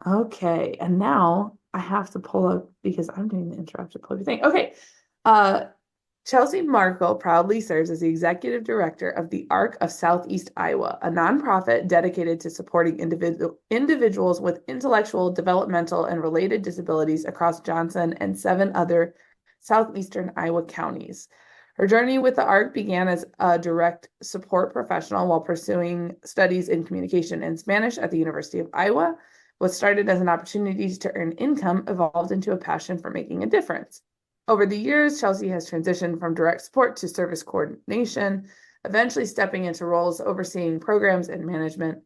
Okay, and now I have to pull up because I'm doing the interactive pull up thing. Okay. Uh Chelsey Markle proudly serves as the executive director of the ARC of Southeast Iowa, a nonprofit dedicated to supporting individuals with intellectual, developmental, and related disabilities across Johnson and seven other southeastern Iowa counties. Her journey with the ARC began as a direct support professional while pursuing studies in communication and Spanish at the University of Iowa. What started as an opportunity to earn income evolved into a passion for making a difference. Over the years, Chelsey has transitioned from direct support to service coordination, eventually stepping into roles overseeing programs and management.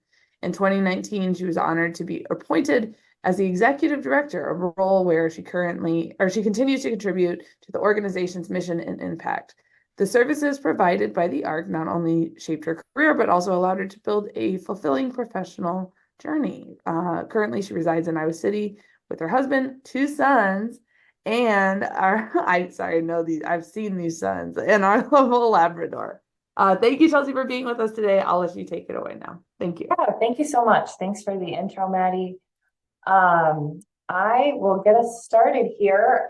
In 2019, she was honored to be appointed as the executive director, a role where she continues to contribute to the organization's mission and impact. The services provided by the ARC not only shaped her career, but also allowed her to build a fulfilling professional journey. Currently, she resides in Iowa City with her husband, two sons, and our I know these, I've seen these sons, and our little Labrador. Thank you, Chelsey, for being with us today. I'll let you take it away now. Thank you. Yeah, thank you so much. Thanks for the intro, Maddie. I will get us started here.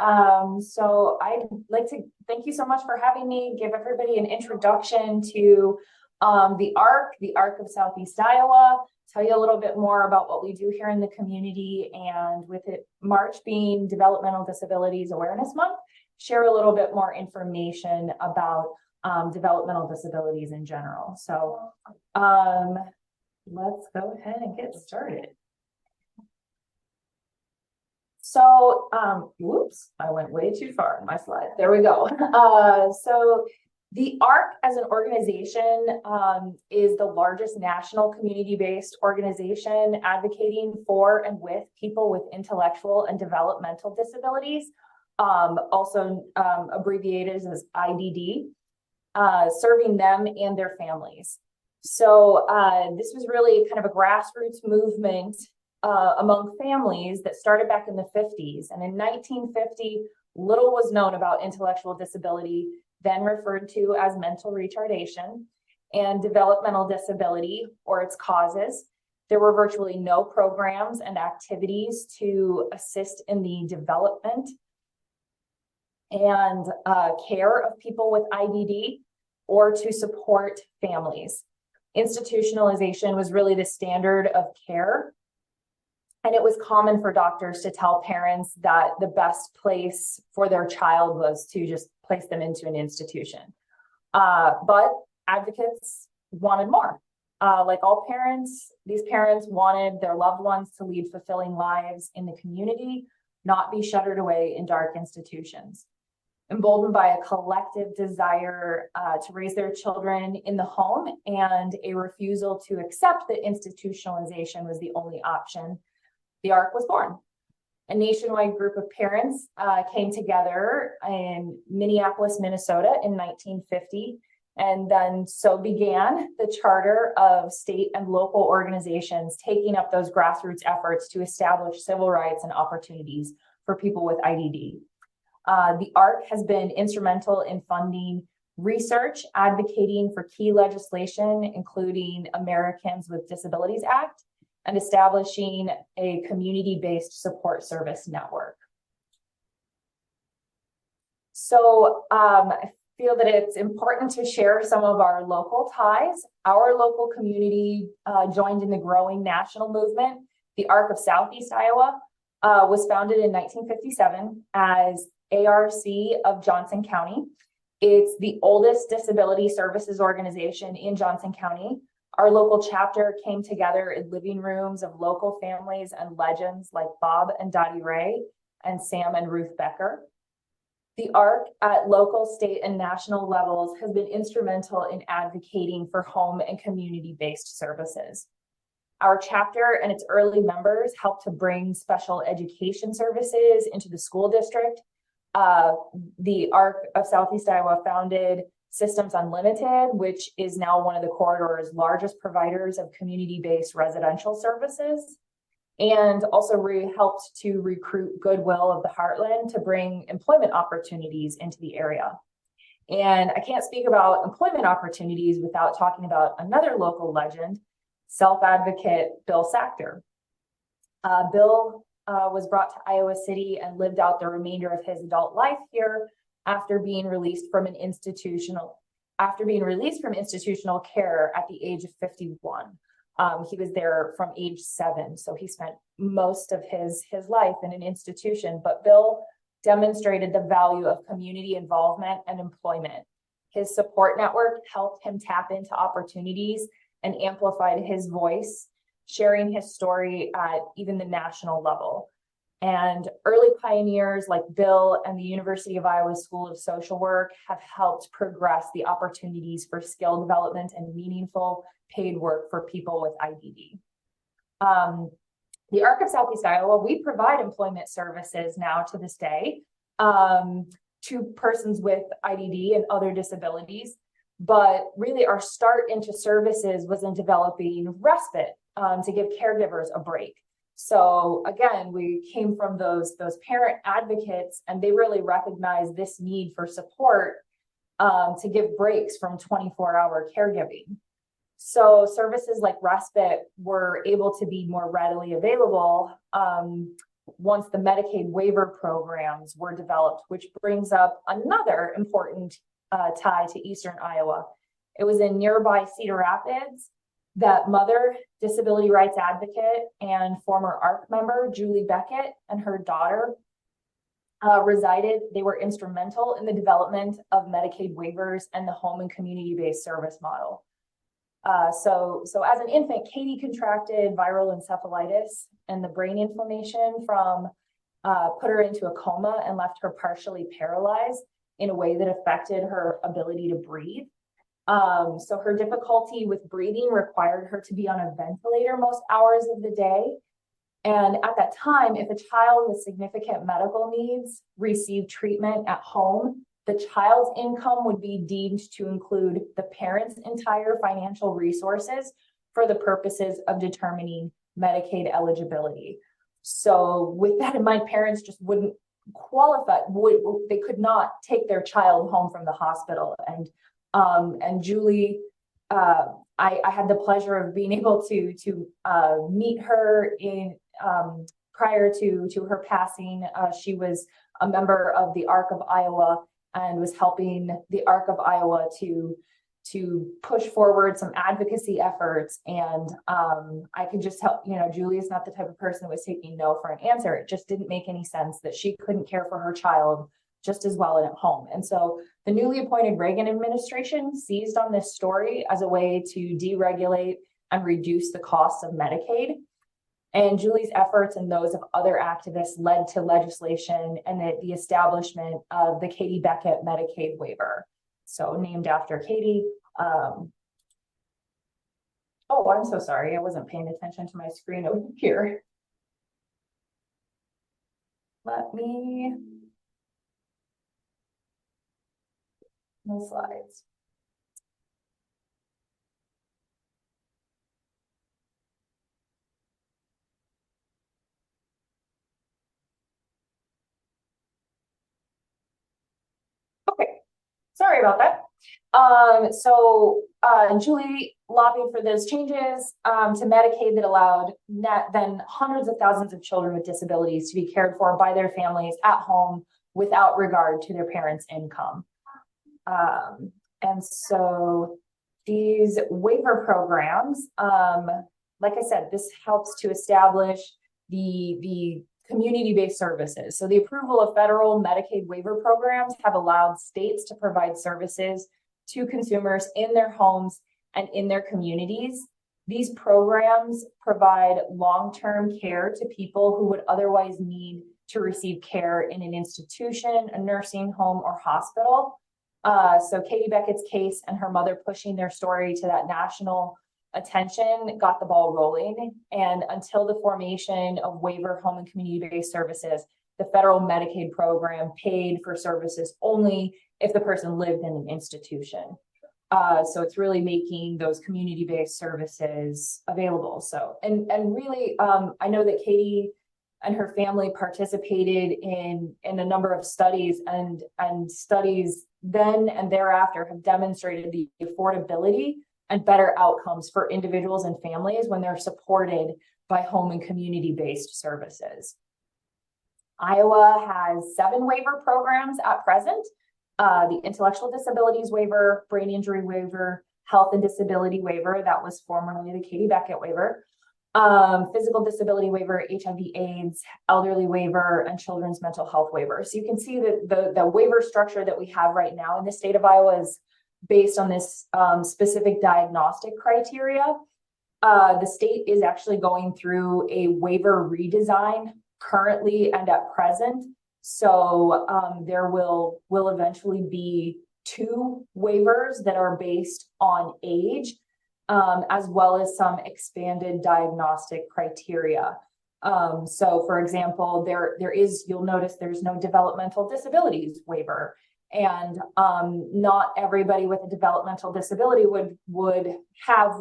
So I'd like to thank you so much for having me, give everybody an introduction to the ARC of Southeast Iowa, tell you a little bit more about what we do here in the community, and with it, March being Developmental Disabilities Awareness Month, share a little bit more information about developmental disabilities in general. So let's go ahead and get started. So, whoops, I went way too far in my slide. There we go. So the ARC as an organization is the largest national community-based organization advocating for and with people with intellectual and developmental disabilities, also abbreviated as IDD, serving them and their families. So this was really kind of a grassroots movement among families that started back in the 50s. And in 1950, little was known about intellectual disability, then referred to as mental retardation, and developmental disability or its causes. There were virtually no programs and activities to assist in the development and care of people with IDD or to support families. Institutionalization was really the standard of care. And it was common for doctors to tell parents that the best place for their child was to just place them into an institution. But advocates wanted more. Like all parents, these parents wanted their loved ones to lead fulfilling lives in the community, not be shuttered away in dark institutions. Emboldened by a collective desire to raise their children in the home and a refusal to accept that institutionalization was the only option, the ARC was born. A nationwide group of parents came together in Minneapolis, Minnesota in 1950, and then so began the charter of state and local organizations taking up those grassroots efforts to establish civil rights and opportunities for people with IDD. The ARC has been instrumental in funding research, advocating for key legislation, including Americans with Disabilities Act, and establishing a community-based support service network. So I feel that it's important to share some of our local ties. Our local community joined in the growing national movement. The ARC of Southeast Iowa was founded in 1957 as ARC of Johnson County. It's the oldest disability services organization in Johnson County. Our local chapter came together in living rooms of local families and legends like Bob and Dottie Ray and Sam and Ruth Becker. The ARC at local, state, and national levels has been instrumental in advocating for home and community-based services. Our chapter and its early members helped to bring special education services into the school district. The ARC of Southeast Iowa founded Systems Unlimited, which is now one of the corridor's largest providers of community-based residential services, and also helped to recruit Goodwill of the Heartland to bring employment opportunities into the area. And I can't speak about employment opportunities without talking about another local legend, self-advocate Bill Sachter. Bill was brought to Iowa City and lived out the remainder of his adult life here after being released from institutional care at the age of 51. He was there from age 7, so he spent most of his life in an institution. But Bill demonstrated the value of community involvement and employment. His support network helped him tap into opportunities and amplified his voice, sharing his story at even the national level. And early pioneers like Bill and the University of Iowa School of Social Work have helped progress the opportunities for skill development and meaningful paid work for people with IDD. The ARC of Southeast Iowa, we provide employment services now to this day to persons with IDD and other disabilities. But really our start into services was in developing respite to give caregivers a break. So again, we came from those parent advocates, and they really recognized this need for support to give breaks from 24-hour caregiving. So services like respite were able to be more readily available once the Medicaid waiver programs were developed, which brings up another important tie to Eastern Iowa. It was in nearby Cedar Rapids that mother, disability rights advocate, and former ARC member Julie Beckett and her daughter resided. They were instrumental in the development of Medicaid waivers and the home and community-based service model. So as an infant, Katie contracted viral encephalitis, and the brain inflammation from put her into a coma and left her partially paralyzed in a way that affected her ability to breathe. So her difficulty with breathing required her to be on a ventilator most hours of the day. And at that time, if a child with significant medical needs received treatment at home, the child's income would be deemed to include the parent's entire financial resources for the purposes of determining Medicaid eligibility. So with that in mind, parents just wouldn't qualify, they could not take their child home from the hospital. And Julie, I had the pleasure of being able to meet her in prior to her passing. She was a member of the ARC of Iowa and was helping the ARC of Iowa to push forward some advocacy efforts. And I could just help, Julie is not the type of person that was taking no for an answer. It just didn't make any sense that she couldn't care for her child just as well at home. And so the newly appointed Reagan administration seized on this story as a way to deregulate and reduce the costs of Medicaid. And Julie's efforts and those of other activists led to legislation and the establishment of the Katie Beckett Medicaid waiver. So named after Katie. Oh, I'm so sorry. I wasn't paying attention to my screen over here. No slides. Okay, sorry about that. Julie lobbied for those changes to Medicaid that allowed then hundreds of thousands of children with disabilities to be cared for by their families at home without regard to their parents' income. And so these waiver programs, like I said, this helps to establish the community-based services. So the approval of federal Medicaid waiver programs have allowed states to provide services to consumers in their homes and in their communities. These programs provide long-term care to people who would otherwise need to receive care in an institution, a nursing home, or hospital. So Katie Beckett's case and her mother pushing their story to that national attention got the ball rolling. And until the formation of waiver home and community-based services, the federal Medicaid program paid for services only if the person lived in an institution. So it's really making those community-based services available. So, and really, I know that Katie and her family participated in a number of studies, and studies then and thereafter have demonstrated the affordability and better outcomes for individuals and families when they're supported by home and community-based services. Iowa has 7 waiver programs at present. The intellectual disabilities waiver, brain injury waiver, health and disability waiver, that was formerly the Katie Beckett waiver, physical disability waiver, HIV/AIDS, elderly waiver, and children's mental health waiver. So you can see that the waiver structure that we have right now in the state of Iowa is based on this specific diagnostic criteria. The state is actually going through a waiver redesign currently and at present. So there will eventually be 2 waivers that are based on age, as well as some expanded diagnostic criteria. So for example, there is, you'll notice there's no developmental disabilities waiver, and not everybody with a developmental disability would have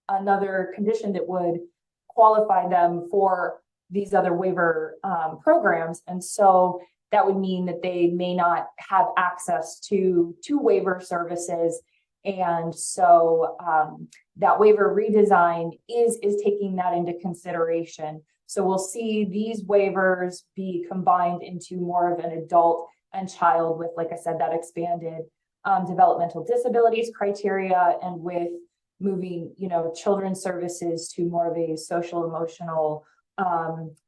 another condition that would qualify them for these other waiver programs. And so that would mean that they may not have access to waiver services. And so that waiver redesign is taking that into consideration. So we'll see these waivers be combined into more of an adult and child with, like I said, that expanded developmental disabilities criteria, and with moving, children's services to more of a social emotional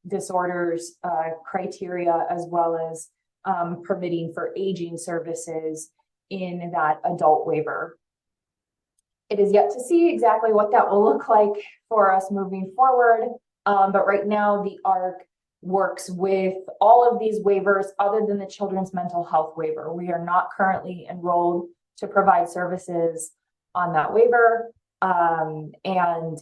disorders criteria, as well as permitting for aging services in that adult waiver. It is yet to see exactly what that will look like for us moving forward. But right now the ARC works with all of these waivers other than the children's mental health waiver. We are not currently enrolled to provide services on that waiver. And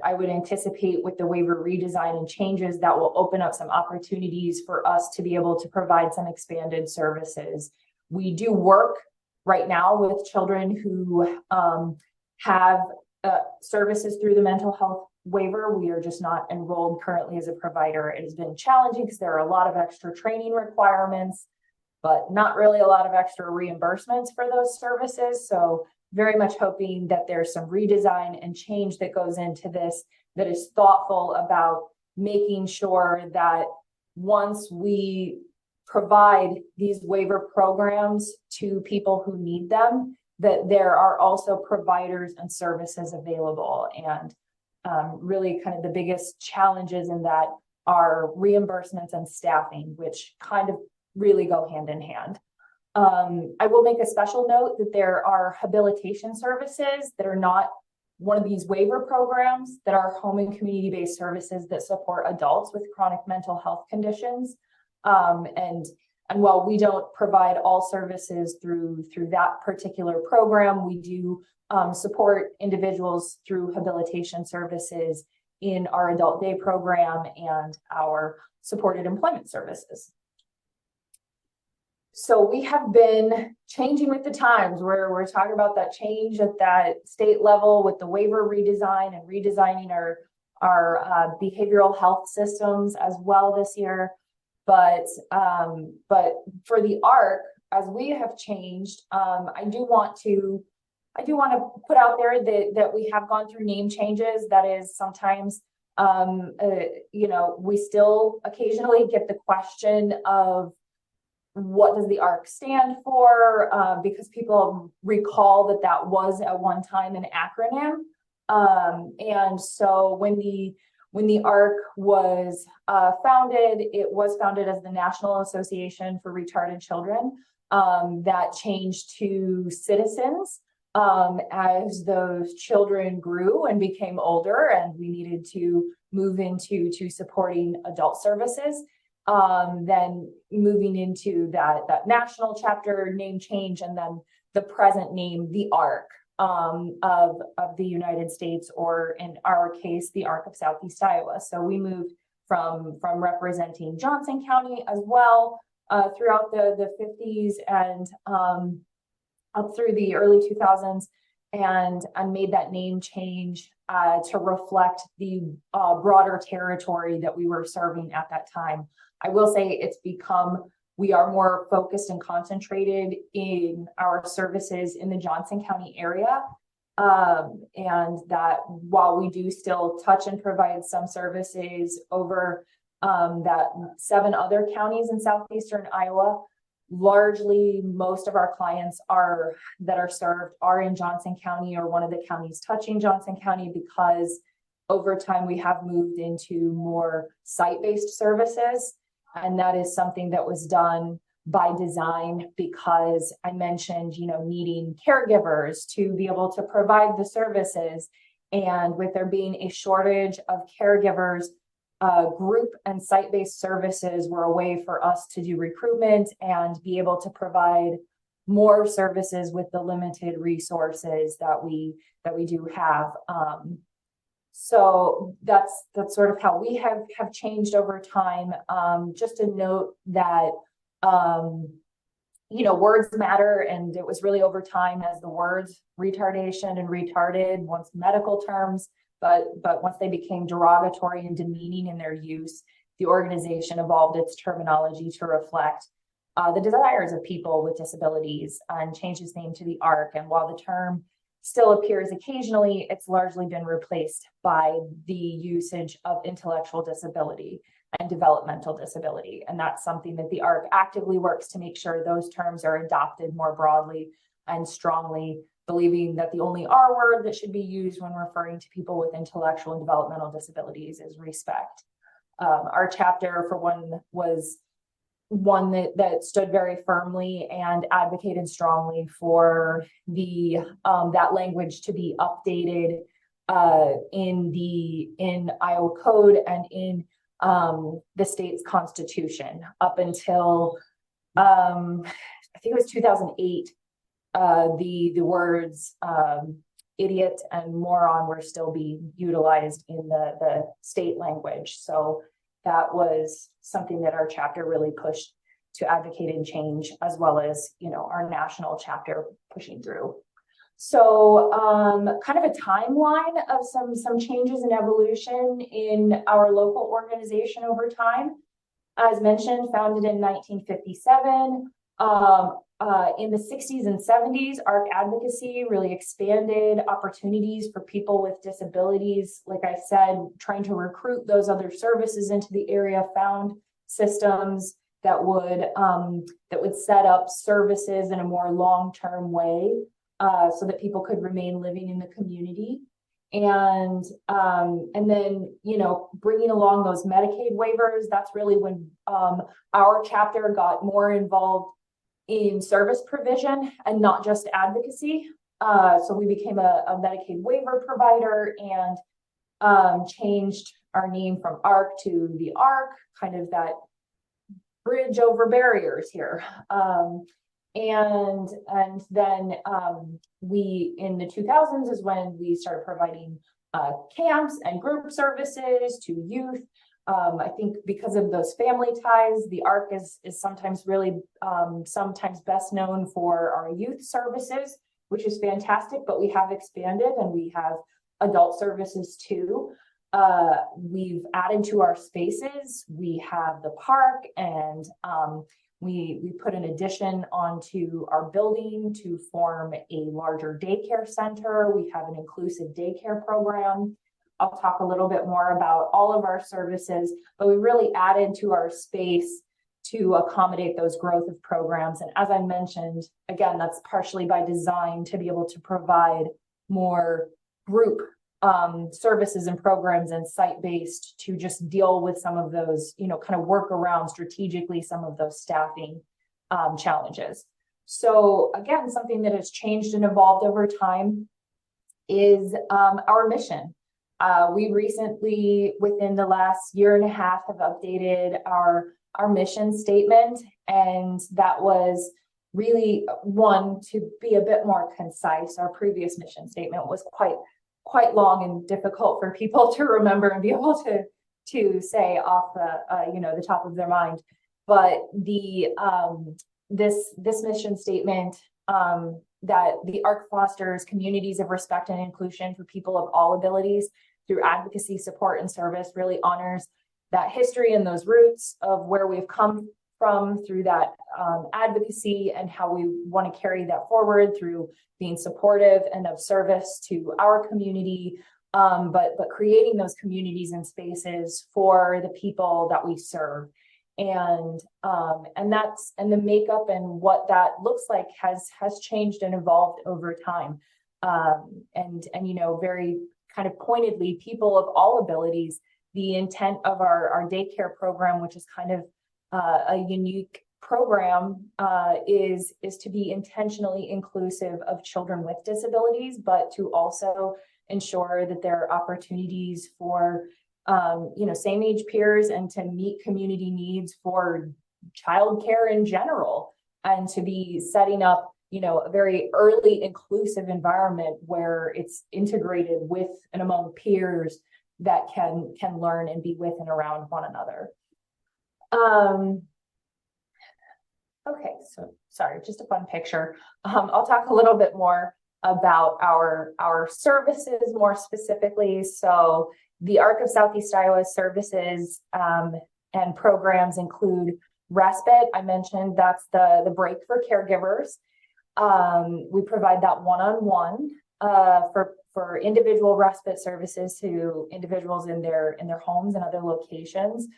I would anticipate with the waiver redesign and changes that will open up some opportunities for us to be able to provide some expanded services. We do work right now with children who have services through the mental health waiver. We are just not enrolled currently as a provider. It has been challenging because there are a lot of extra training requirements, but not really a lot of extra reimbursements for those services. So very much hoping that there's some redesign and change that goes into this that is thoughtful about making sure that once we provide these waiver programs to people who need them, that there are also providers and services available. And really kind of the biggest challenges in that are reimbursements and staffing, which kind of really go hand in hand. I will make a special note that there are habilitation services that are not one of these waiver programs, that are home and community-based services that support adults with chronic mental health conditions. And while we don't provide all services through that particular program, we do support individuals through habilitation services in our adult day program and our supported employment services. So we have been changing with the times, where we're talking about that change at that state level with the waiver redesign and redesigning our behavioral health systems as well this year. But for the ARC, as we have changed, I do want to put out there that we have gone through name changes. That is sometimes, we still occasionally get the question of, what does the ARC stand for? Because people recall that was at one time an acronym. And so when the ARC was founded, it was founded as the National Association for Retarded Children. That changed to Citizens as those children grew and became older, and we needed to move into supporting adult services. Then moving into that national chapter name change, and then the present name, the ARC of the United States, or in our case, the ARC of Southeast Iowa. So we moved from representing Johnson County as well throughout the 50s and up through the early 2000s, and made that name change to reflect the broader territory that we were serving at that time. I will say we are more focused and concentrated in our services in the Johnson County area. And that while we do still touch and provide some services over that 7 other counties in southeastern Iowa, largely most of our clients that are served are in Johnson County or one of the counties touching Johnson County, because over time we have moved into more site-based services. And that is something that was done by design, because I mentioned, needing caregivers to be able to provide the services. And with there being a shortage of caregivers, group and site-based services were a way for us to do recruitment and be able to provide more services with the limited resources that we do have. So that's sort of how we have changed over time. Just to note that words matter, and it was really over time as the words retardation and retarded, once medical terms, but once they became derogatory and demeaning in their use, the organization evolved its terminology to reflect the desires of people with disabilities and changed its name to the ARC. And while the term still appears occasionally, it's largely been replaced by the usage of intellectual disability and developmental disability. And that's something that the ARC actively works to make sure those terms are adopted more broadly and strongly, believing that the only R word that should be used when referring to people with intellectual and developmental disabilities is respect. Our chapter, for one, was one that stood very firmly and advocated strongly for the that language to be updated in Iowa code and in the state's constitution up until I think it was 2008. The words idiot and moron were still being utilized in the state language. So that was something that our chapter really pushed to advocate and change, as well as, our national chapter pushing through. So kind of a timeline of some changes and evolution in our local organization over time. As mentioned, founded in 1957. In the 60s and 70s, ARC Advocacy really expanded opportunities for people with disabilities. Like I said, trying to recruit those other services into the area, found systems that would set up services in a more long-term way, so that people could remain living in the community. And then, bringing along those Medicaid waivers, that's really when our chapter got more involved in service provision and not just advocacy. So we became a Medicaid waiver provider and changed our name from ARC to the ARC, kind of that bridge over barriers here. And then we, in the 2000s, is when we started providing camps and group services to youth. I think because of those family ties, the ARC is sometimes really sometimes best known for our youth services, which is fantastic, but we have expanded and we have adult services too. We've added to our spaces. We have the park, and we put an addition onto our building to form a larger daycare center. We have an inclusive daycare program. I'll talk a little bit more about all of our services, but we really added to our space to accommodate those growth of programs. And as I mentioned, again, that's partially by design to be able to provide more group services and programs and site-based to just deal with some of those, kind of work around strategically some of those staffing challenges. So again, something that has changed and evolved over time is our mission. We recently, within the last year and a half, have updated our mission statement, and that was really one to be a bit more concise. Our previous mission statement was quite long and difficult for people to remember and be able to say off the top of their mind. But this mission statement that the ARC fosters communities of respect and inclusion for people of all abilities through advocacy, support, and service, really honors that history and those roots of where we've come from through that advocacy, and how we want to carry that forward through being supportive and of service to our community, but creating those communities and spaces for the people that we serve. And the makeup and what that looks like has changed and evolved over time. And you know, very kind of pointedly, people of all abilities. The intent of our daycare program, which is kind of a unique program, is to be intentionally inclusive of children with disabilities, but to also ensure that there are opportunities for you know, same age peers, and to meet community needs for childcare in general, and to be setting up, you know, a very early inclusive environment where it's integrated with and among peers that can learn and be with and around one another. Okay, so sorry, just a fun picture. I'll talk a little bit more about our services more specifically. So the ARC of Southeast Iowa services and programs include respite. I mentioned that's the break for caregivers. We provide that one-on-one for individual respite services to individuals in their homes and other locations.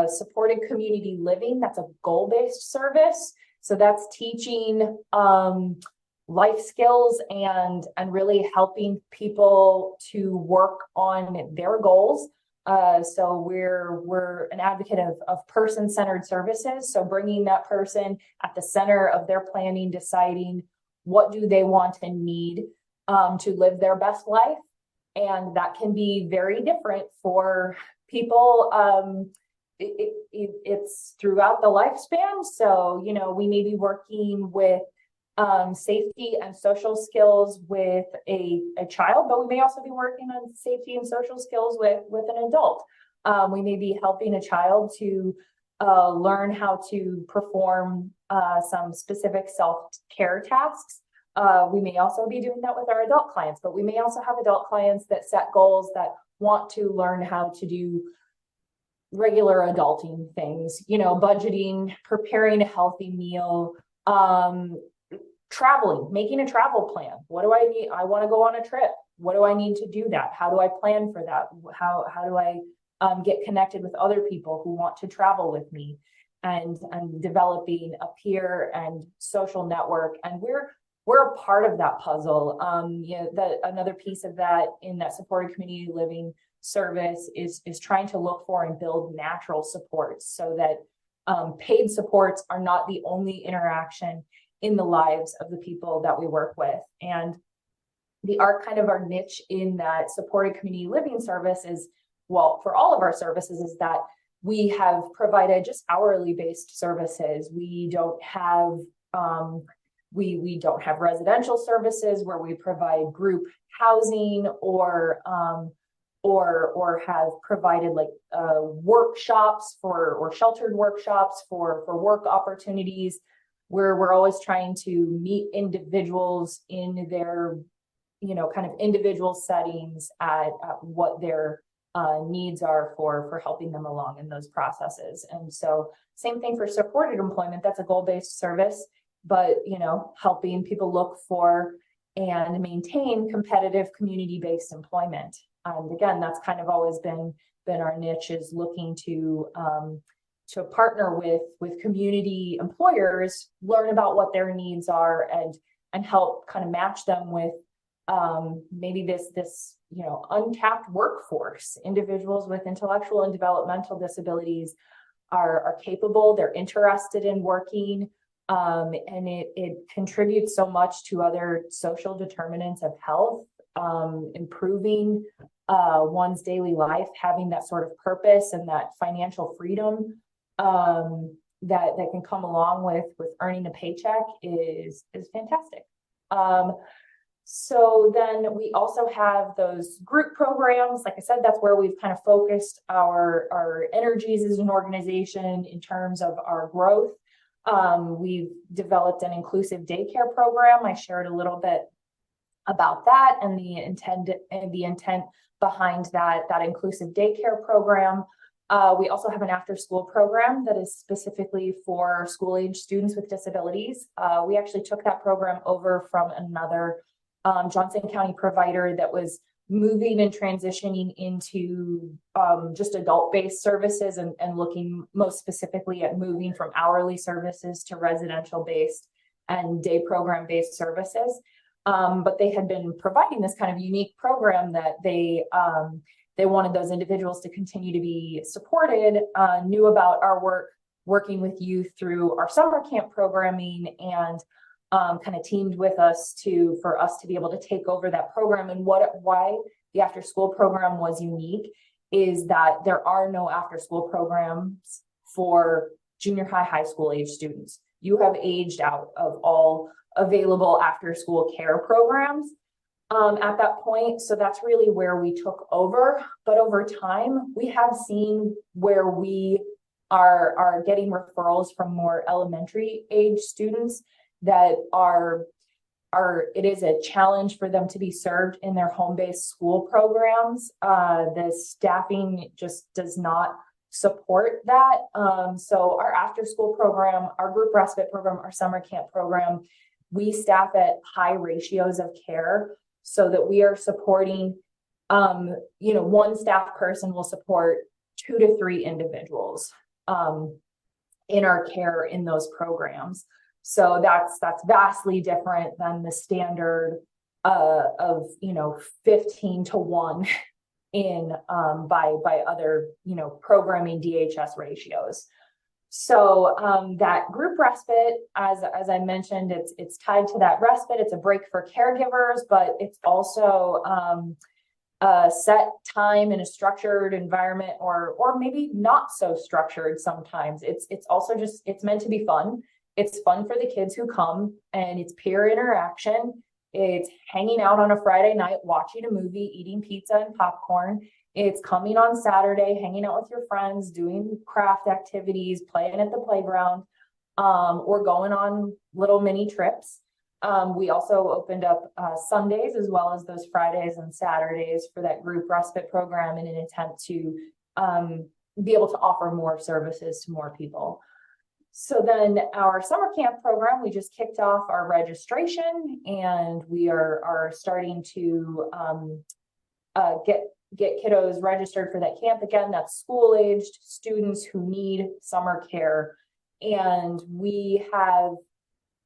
Supported community living, that's a goal-based service. So that's teaching life skills and really helping people to work on their goals. So we're an advocate of person-centered services. So bringing that person at the center of their planning, deciding what do they want and need to live their best life. And that can be very different for people. It's throughout the lifespan. So, you know, we may be working with safety and social skills with a child, but we may also be working on safety and social skills with an adult. We may be helping a child to learn how to perform some specific self-care tasks. We may also be doing that with our adult clients, but we may also have adult clients that set goals, that want to learn how to do regular adulting things, you know, budgeting, preparing a healthy meal, traveling, making a travel plan. What do I need? I want to go on a trip. What do I need to do that? How do I plan for that? How do I get connected with other people who want to travel with me, and developing a peer and social network. And we're a part of that puzzle. You know, that another piece of that in that supported community living service is trying to look for and build natural supports, so that paid supports are not the only interaction in the lives of the people that we work with. And our niche in that supported community living service is, well, for all of our services, is that we have provided just hourly based services. We don't have we don't have residential services where we provide group housing or have provided like workshops or sheltered workshops for work opportunities, where we're always trying to meet individuals in their, you know, kind of individual settings at what their needs are for helping them along in those processes. And so same thing for supported employment. That's a goal-based service, but, you know, helping people look for and maintain competitive community-based employment. And again, that's kind of always been our niche, is looking to partner with community employers, learn about what their needs are, and help kind of match them with maybe this you know, untapped workforce. Individuals with intellectual and developmental disabilities are capable, they're interested in working, and it contributes so much to other social determinants of health, improving one's daily life, having that sort of purpose and that financial freedom that can come along with earning a paycheck is fantastic. So then we also have those group programs. Like I said, that's where we've kind of focused our energies as an organization in terms of our growth. We've developed an inclusive daycare program. I shared a little bit about that and the intent behind that inclusive daycare program. We also have an after-school program that is specifically for school-age students with disabilities. We actually took that program over from another Johnson County provider that was moving and transitioning into just adult-based services and looking most specifically at moving from hourly services to residential-based and day program-based services. But they had been providing this kind of unique program that they wanted those individuals to continue to be supported, knew about our work working with youth through our summer camp programming, and kind of teamed with us for us to be able to take over that program. And why the after school program was unique is that there are no after school programs for junior high school age students. You have aged out of all available after school care programs at that point. So that's really where we took over. But over time, we have seen where we are getting referrals from more elementary age students that it is a challenge for them to be served in their home-based school programs. The staffing just does not support that. So our after-school program, our group respite program, our summer camp program, we staff at high ratios of care so that we are supporting, one staff person will support 2 to 3 individuals in our care in those programs. So that's vastly different than the standard of 15 to 1 in by other programming DHS ratios. So that group respite, as I mentioned, it's tied to that respite. It's a break for caregivers, but it's also a set time in a structured environment, or maybe not so structured sometimes. It's also just, it's meant to be fun. It's fun for the kids who come, and it's peer interaction. It's hanging out on a Friday night, watching a movie, eating pizza and popcorn. It's coming on Saturday, hanging out with your friends, doing craft activities, playing at the playground, or going on little mini trips. We also opened up Sundays as well as those Fridays and Saturdays for that group respite program in an attempt to be able to offer more services to more people. So then our summer camp program, we just kicked off our registration, and we are starting to get kiddos registered for that camp. Again, that's school-aged students who need summer care. And we have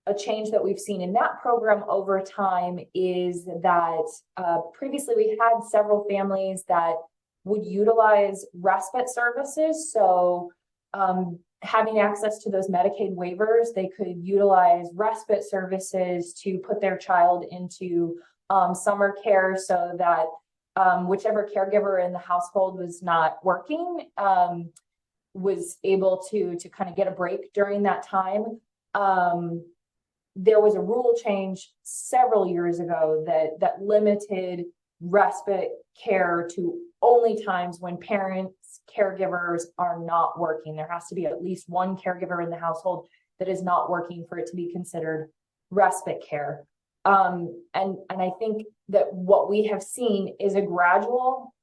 a change that we've seen in that program over time is that previously we had several families that would utilize respite services. So having access to those Medicaid waivers, they could utilize respite services to put their child into summer care so that whichever caregiver in the household was not working was able to kind of get a break during that time. There was a rule change several years ago that limited respite care to only times when parents, caregivers are not working. There has to be at least one caregiver in the household that is not working for it to be considered respite care. And I think that what we have seen is a gradual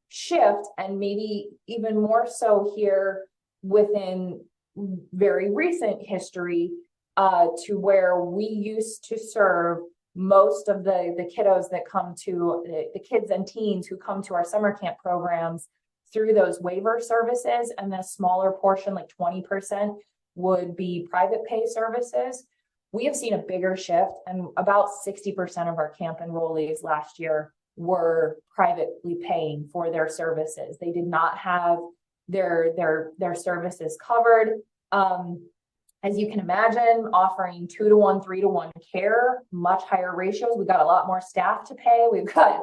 shift, and maybe even more so here within very recent history, to where we used to serve most of the kiddos that come to the kids and teens who come to our summer camp programs through those waiver services, and the smaller portion, like 20%, would be private pay services. We have seen a bigger shift, and about 60% of our camp enrollees last year were privately paying for their services. They did not have their services covered. As you can imagine, offering 2 to 1, 3 to 1 care, much higher ratios. We've got a lot more staff to pay. We've got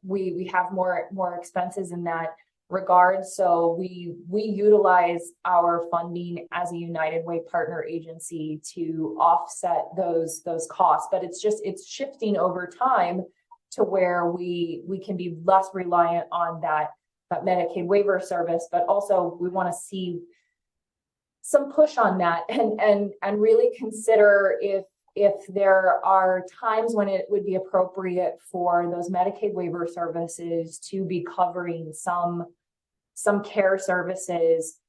we have more expenses in that regard. So we utilize our funding as a United Way partner agency to offset those costs. But it's shifting over time to where we can be less reliant on that Medicaid waiver service, but also we want to see some push on that and really consider if there are times when it would be appropriate for those Medicaid waiver services to be covering some some care services,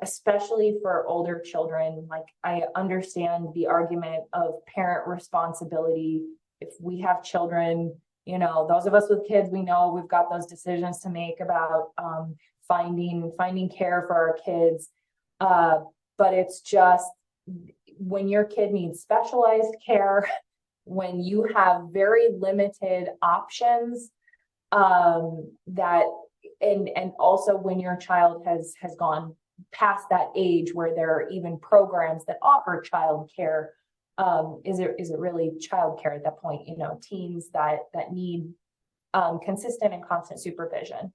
especially for older children. Like, I understand the argument of parent responsibility. If we have children, you know, those of us with kids, we know we've got those decisions to make about finding care for our kids. But it's just, when your kid needs specialized care, when you have very limited options, that and also when your child has gone past that age where there are even programs that offer child care, is it really child care at that point? You know, teens that need consistent and constant supervision.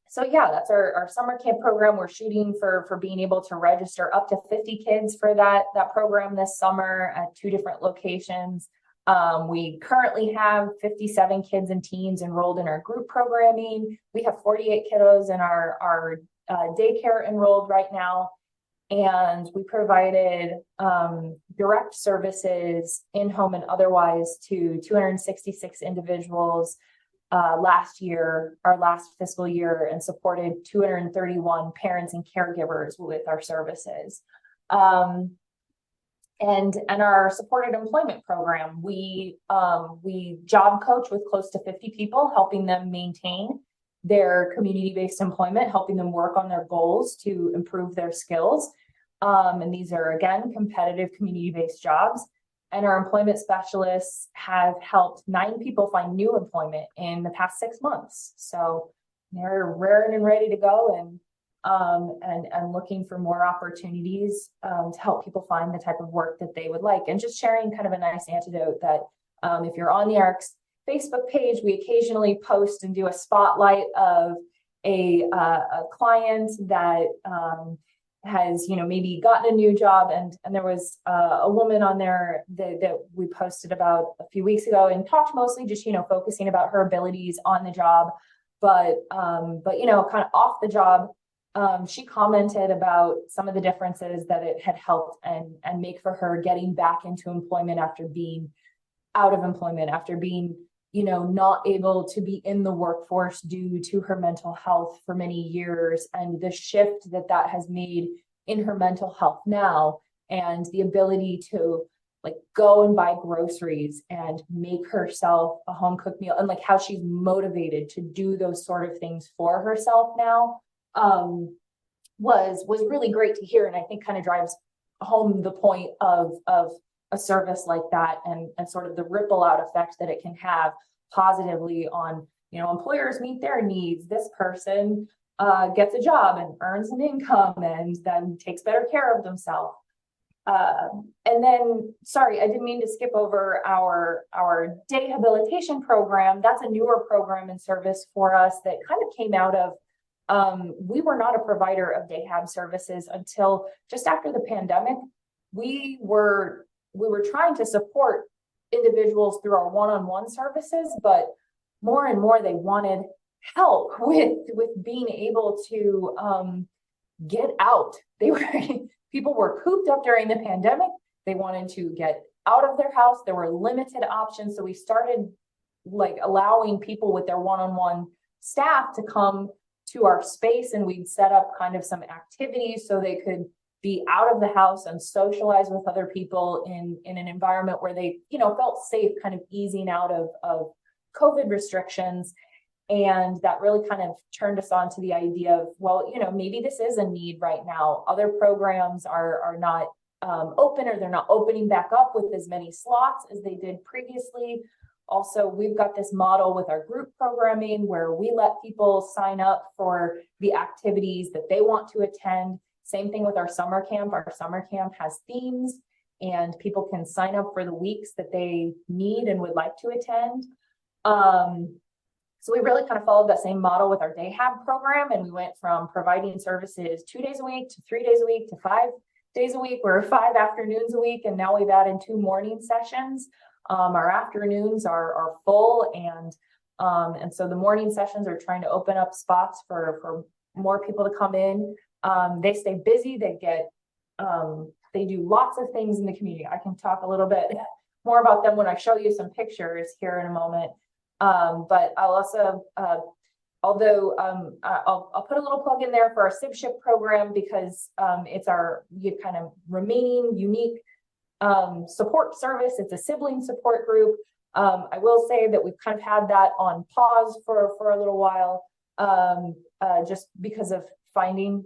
So yeah, that's our summer camp program. We're shooting for being able to register up to 50 kids for that program this summer at 2 different locations. We currently have 57 kids and teens enrolled in our group programming. We have 48 kiddos in our daycare enrolled right now. And we provided direct services in-home and otherwise to 266 individuals last year, our last fiscal year, and supported 231 parents and caregivers with our services. And our supported employment program, we job coach with close to 50 people, helping them maintain their community-based employment, helping them work on their goals to improve their skills. And these are, again, competitive community-based jobs. And our employment specialists have helped 9 people find new employment in the past 6 months. So they're raring and ready to go, and looking for more opportunities to help people find the type of work that they would like. And just sharing kind of a nice antidote that if you're on the ARC's Facebook page, we occasionally post and do a spotlight of a client that has, you know, maybe gotten a new job, and there was a woman on there that we posted about a few weeks ago, and talked mostly just, you know, focusing about her abilities on the job, but you know, kind of off the job. She commented about some of the differences that it had helped and make for her getting back into employment after being out of employment, after being, you know, not able to be in the workforce due to her mental health for many years, and the shift that has made in her mental health now, and the ability to like go and buy groceries and make herself a home cooked meal, and like how she's motivated to do those sort of things for herself now, was really great to hear. And I think kind of drives home the point of a service like that, and sort of the ripple out effect that it can have positively on, you know, employers meet their needs. This person gets a job and earns an income and then takes better care of themselves. And then, sorry, I didn't mean to skip over our day habilitation program. That's a newer program and service for us that kind of came out of, we were not a provider of day hab services until just after the pandemic. We were trying to support individuals through our one-on-one services, but more and more they wanted help with being able to get out. People were cooped up during the pandemic. They wanted to get out of their house. There were limited options, so we started like allowing people with their one-on-one staff to come to our space, and we'd set up kind of some activities so they could be out of the house and socialize with other people in an environment where they, you know, felt safe, kind of easing out of COVID restrictions. And that really kind of turned us on to the idea of, well, you know, maybe this is a need right now. Other programs are not open, or they're not opening back up with as many slots as they did previously. Also, we've got this model with our group programming where we let people sign up for the activities that they want to attend. Same thing with our summer camp. Our summer camp has themes, and people can sign up for the weeks that they need and would like to attend. So we really kind of followed that same model with our day hab program, and we went from providing services 2 days a week to 3 days a week to 5 days a week. We're 5 afternoons a week, and now we've added 2 morning sessions. Our afternoons are full, and so the morning sessions are trying to open up spots for more people to come in. They stay busy. They do lots of things in the community. I can talk a little bit more about them when I show you some pictures here in a moment. But I'll although I'll put a little plug in there for our SIBSHIP program, because it's our kind of remaining unique support service. It's a sibling support group. I will say that we've kind of had that on pause for a little while, just because of finding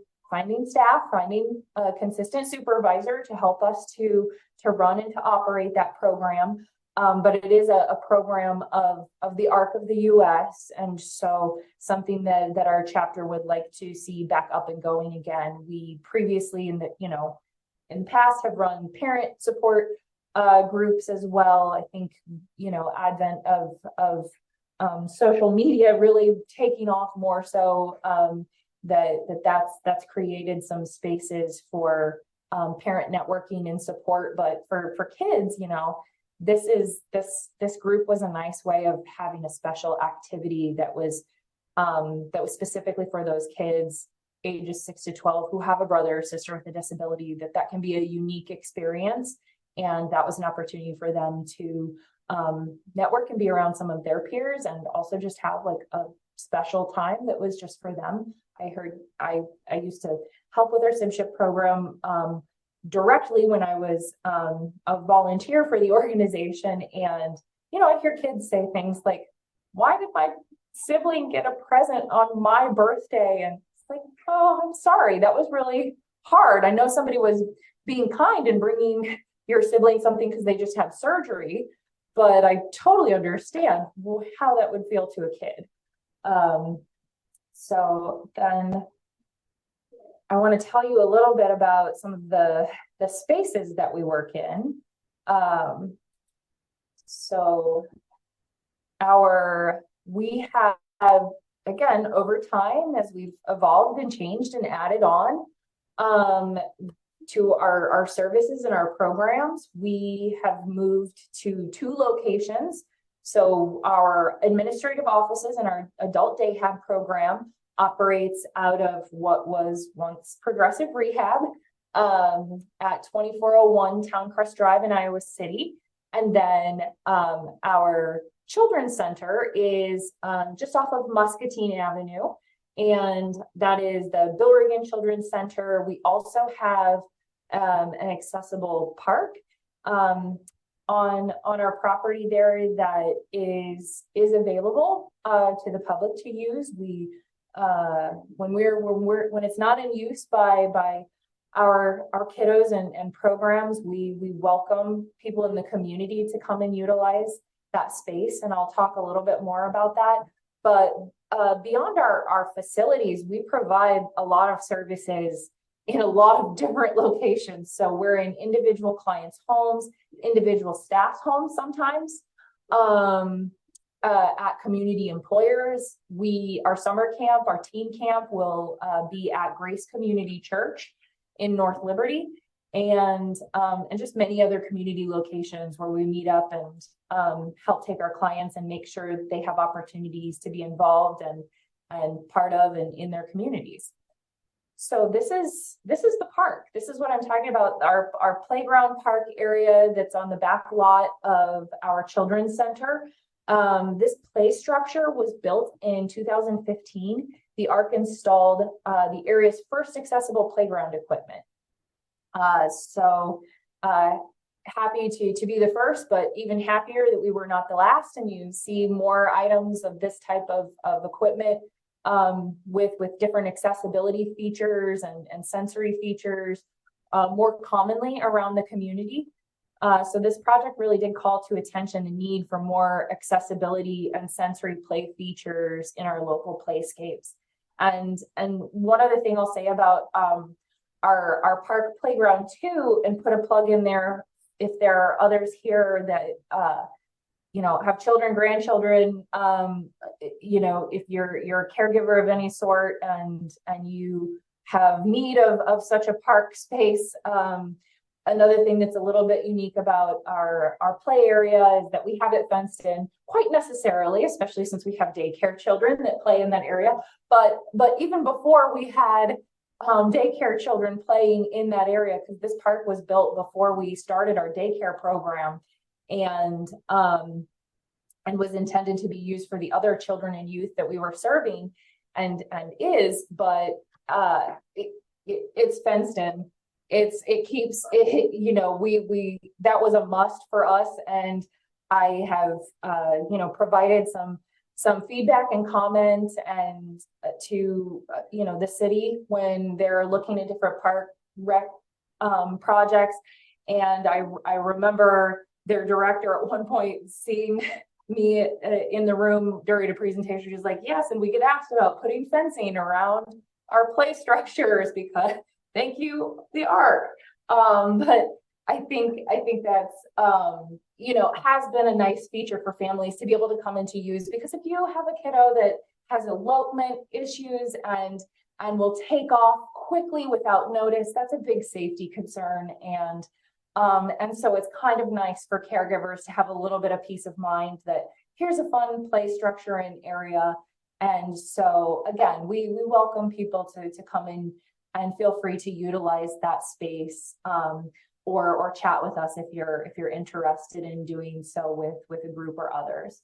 staff, finding a consistent supervisor to help us to run and to operate that program. But it is a program of the ARC of the US, and so something that our chapter would like to see back up and going again. We previously in the past have run parent support groups as well. I think advent of social media really taking off more so, that's created some spaces for parent networking and support. But for kids, this group was a nice way of having a special activity that was specifically for those kids ages 6 to 12 who have a brother or sister with a disability, that can be a unique experience. And that was an opportunity for them to network and be around some of their peers, and also just have like a special time that was just for them. I used to help with our SIBSHIP program directly when I was a volunteer for the organization. And, I'd hear kids say things like, why did my sibling get a present on my birthday? And it's like, oh, I'm sorry. That was really hard. I know somebody was being kind and bringing your sibling something because they just had surgery, but I totally understand how that would feel to a kid. So then I want to tell you a little bit about some of the spaces that we work in. So we have, again, over time, as we've evolved and changed and added on to our services and our programs, we have moved to 2 locations. So our administrative offices and our adult day hab program operates out of what was once Progressive Rehab at 2401 Towncrest Drive in Iowa City. And then our Children's Center is just off of Muscatine Avenue, and that is the Bill Regan Children's Center. We also have an accessible park on our property there that is available to the public to use. We when it's not in use by our kiddos and programs, we welcome people in the community to come and utilize that space, and I'll talk a little bit more about that. But beyond our facilities, we provide a lot of services in a lot of different locations. So we're in individual clients' homes, individual staff's homes sometimes, at community employers. Our summer camp, our teen camp will be at Grace Community Church in North Liberty, and just many other community locations where we meet up and help take our clients and make sure that they have opportunities to be involved and part of and in their communities. So this is the park. This is what I'm talking about, our playground park area that's on the back lot of our Children's Center. This play structure was built in 2015. The ARC installed the area's first accessible playground equipment. Happy to be the first, but even happier that we were not the last. And you see more items of this type of equipment with different accessibility features and sensory features more commonly around the community. So this project really did call to attention the need for more accessibility and sensory play features in our local playscapes. And one other thing I'll say about our park playground too, and put a plug in there if there are others here that have children, grandchildren, if you're a caregiver of any sort and you have need of such a park space. Another thing that's a little bit unique about our play area is that we have it fenced in, quite necessarily, especially since we have daycare children that play in that area. But even before we had daycare children playing in that area, because this park was built before we started our daycare program, and was intended to be used for the other children and youth that we were serving. and is, but it's fenced in. It keeps it, you know, we that was a must for us, and I have provided some feedback and comments and to the city when they're looking at different park rec projects. And I remember their director at one point seeing me in the room during a presentation. She's like, yes, and we get asked about putting fencing around our play structures because thank you, the ARC. But I think that's has been a nice feature for families to be able to come into use, because if you have a kiddo that has elopement issues and will take off quickly without notice, that's a big safety concern. And so it's kind of nice for caregivers to have a little bit of peace of mind that here's a fun play structure and area. And so again, we welcome people to come in and feel free to utilize that space, or chat with us if you're interested in doing so with a group or others.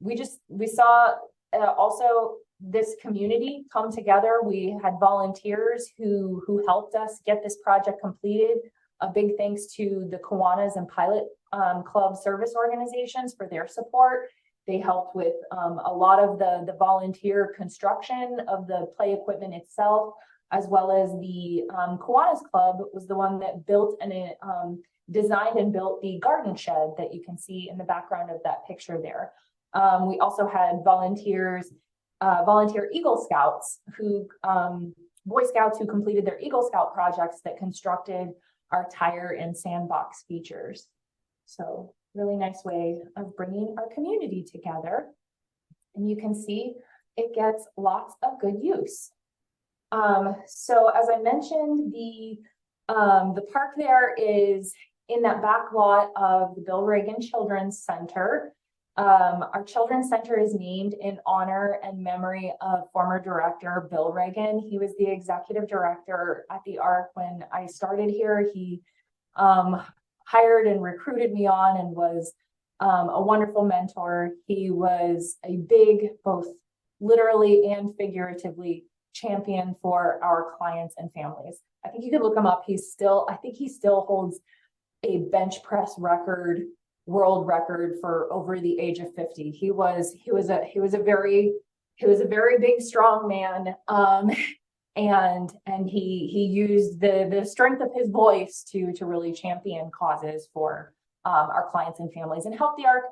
We saw also this community come together. We had volunteers who helped us get this project completed. A big thanks to the Kiwanis and Pilot Club service organizations for their support. They helped with a lot of the volunteer construction of the play equipment itself, as well as the Kiwanis Club was the one that built and designed and built the garden shed that you can see in the background of that picture there. We also had volunteer Eagle Scouts Boy Scouts who completed their Eagle Scout projects that constructed our tire and sandbox features. So really nice way of bringing our community together. And you can see it gets lots of good use. So as I mentioned, the park there is in that back lot of the Bill Reagan Children's Center. Our Children's Center is named in honor and memory of former director Bill Reagan. He was the executive director at the ARC when I started here. He hired and recruited me on and was a wonderful mentor. He was a big, both literally and figuratively, champion for our clients and families. I think you could look him up. I think he still holds a bench press record, world record for over the age of 50. He was a very big, strong man. And he used the strength of his voice to really champion causes for our clients and families and help the ARC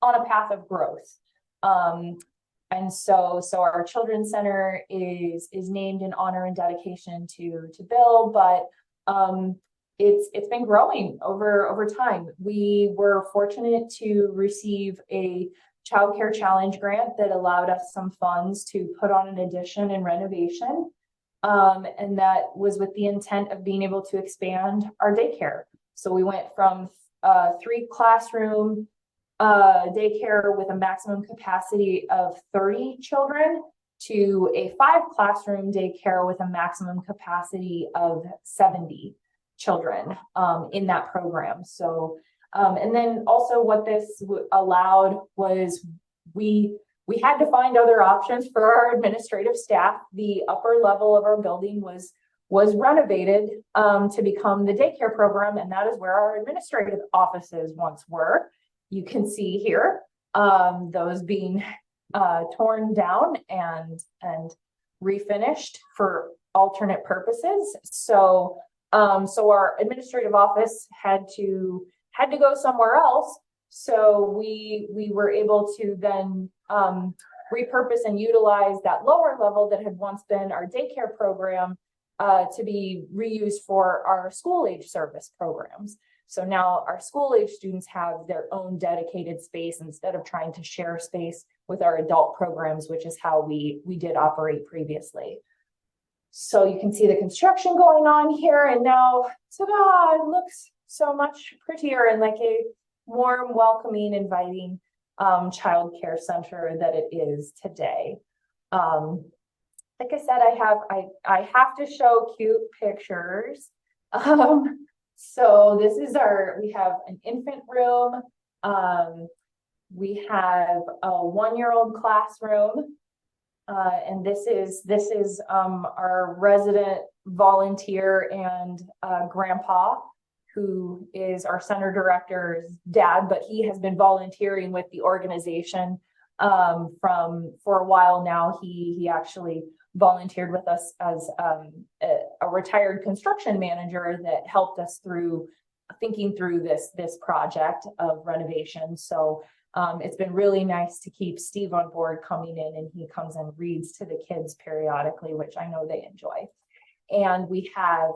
on a path of growth. And so our Children's Center is named in honor and dedication to Bill, but it's been growing over time. We were fortunate to receive a Child Care Challenge grant that allowed us some funds to put on an addition and renovation. And that was with the intent of being able to expand our daycare. So we went from 3 classroom daycare with a maximum capacity of 30 children to a 5 classroom daycare with a maximum capacity of 70 children in that program. So, and then also what this allowed was we had to find other options for our administrative staff. The upper level of our building was renovated to become the daycare program, and that is where our administrative offices once were. You can see here those being torn down and refinished for alternate purposes. So our administrative office had to go somewhere else. So we were able to then repurpose and utilize that lower level that had once been our daycare program to be reused for our school age service programs. So now our school age students have their own dedicated space instead of trying to share space with our adult programs, which is how we did operate previously. So you can see the construction going on here, and now, ta-da, it looks so much prettier and like a warm, welcoming, inviting child care center that it is today. Like I said, I have to show cute pictures. So this is we have an infant room. We have a 1-year-old classroom. And this is our resident volunteer and grandpa, who is our center director's dad, but he has been volunteering with the organization for a while now. He actually volunteered with us as a retired construction manager that helped us through thinking through this project of renovation. So it's been really nice to keep Steve on board coming in, and he comes and reads to the kids periodically, which I know they enjoy. And we have,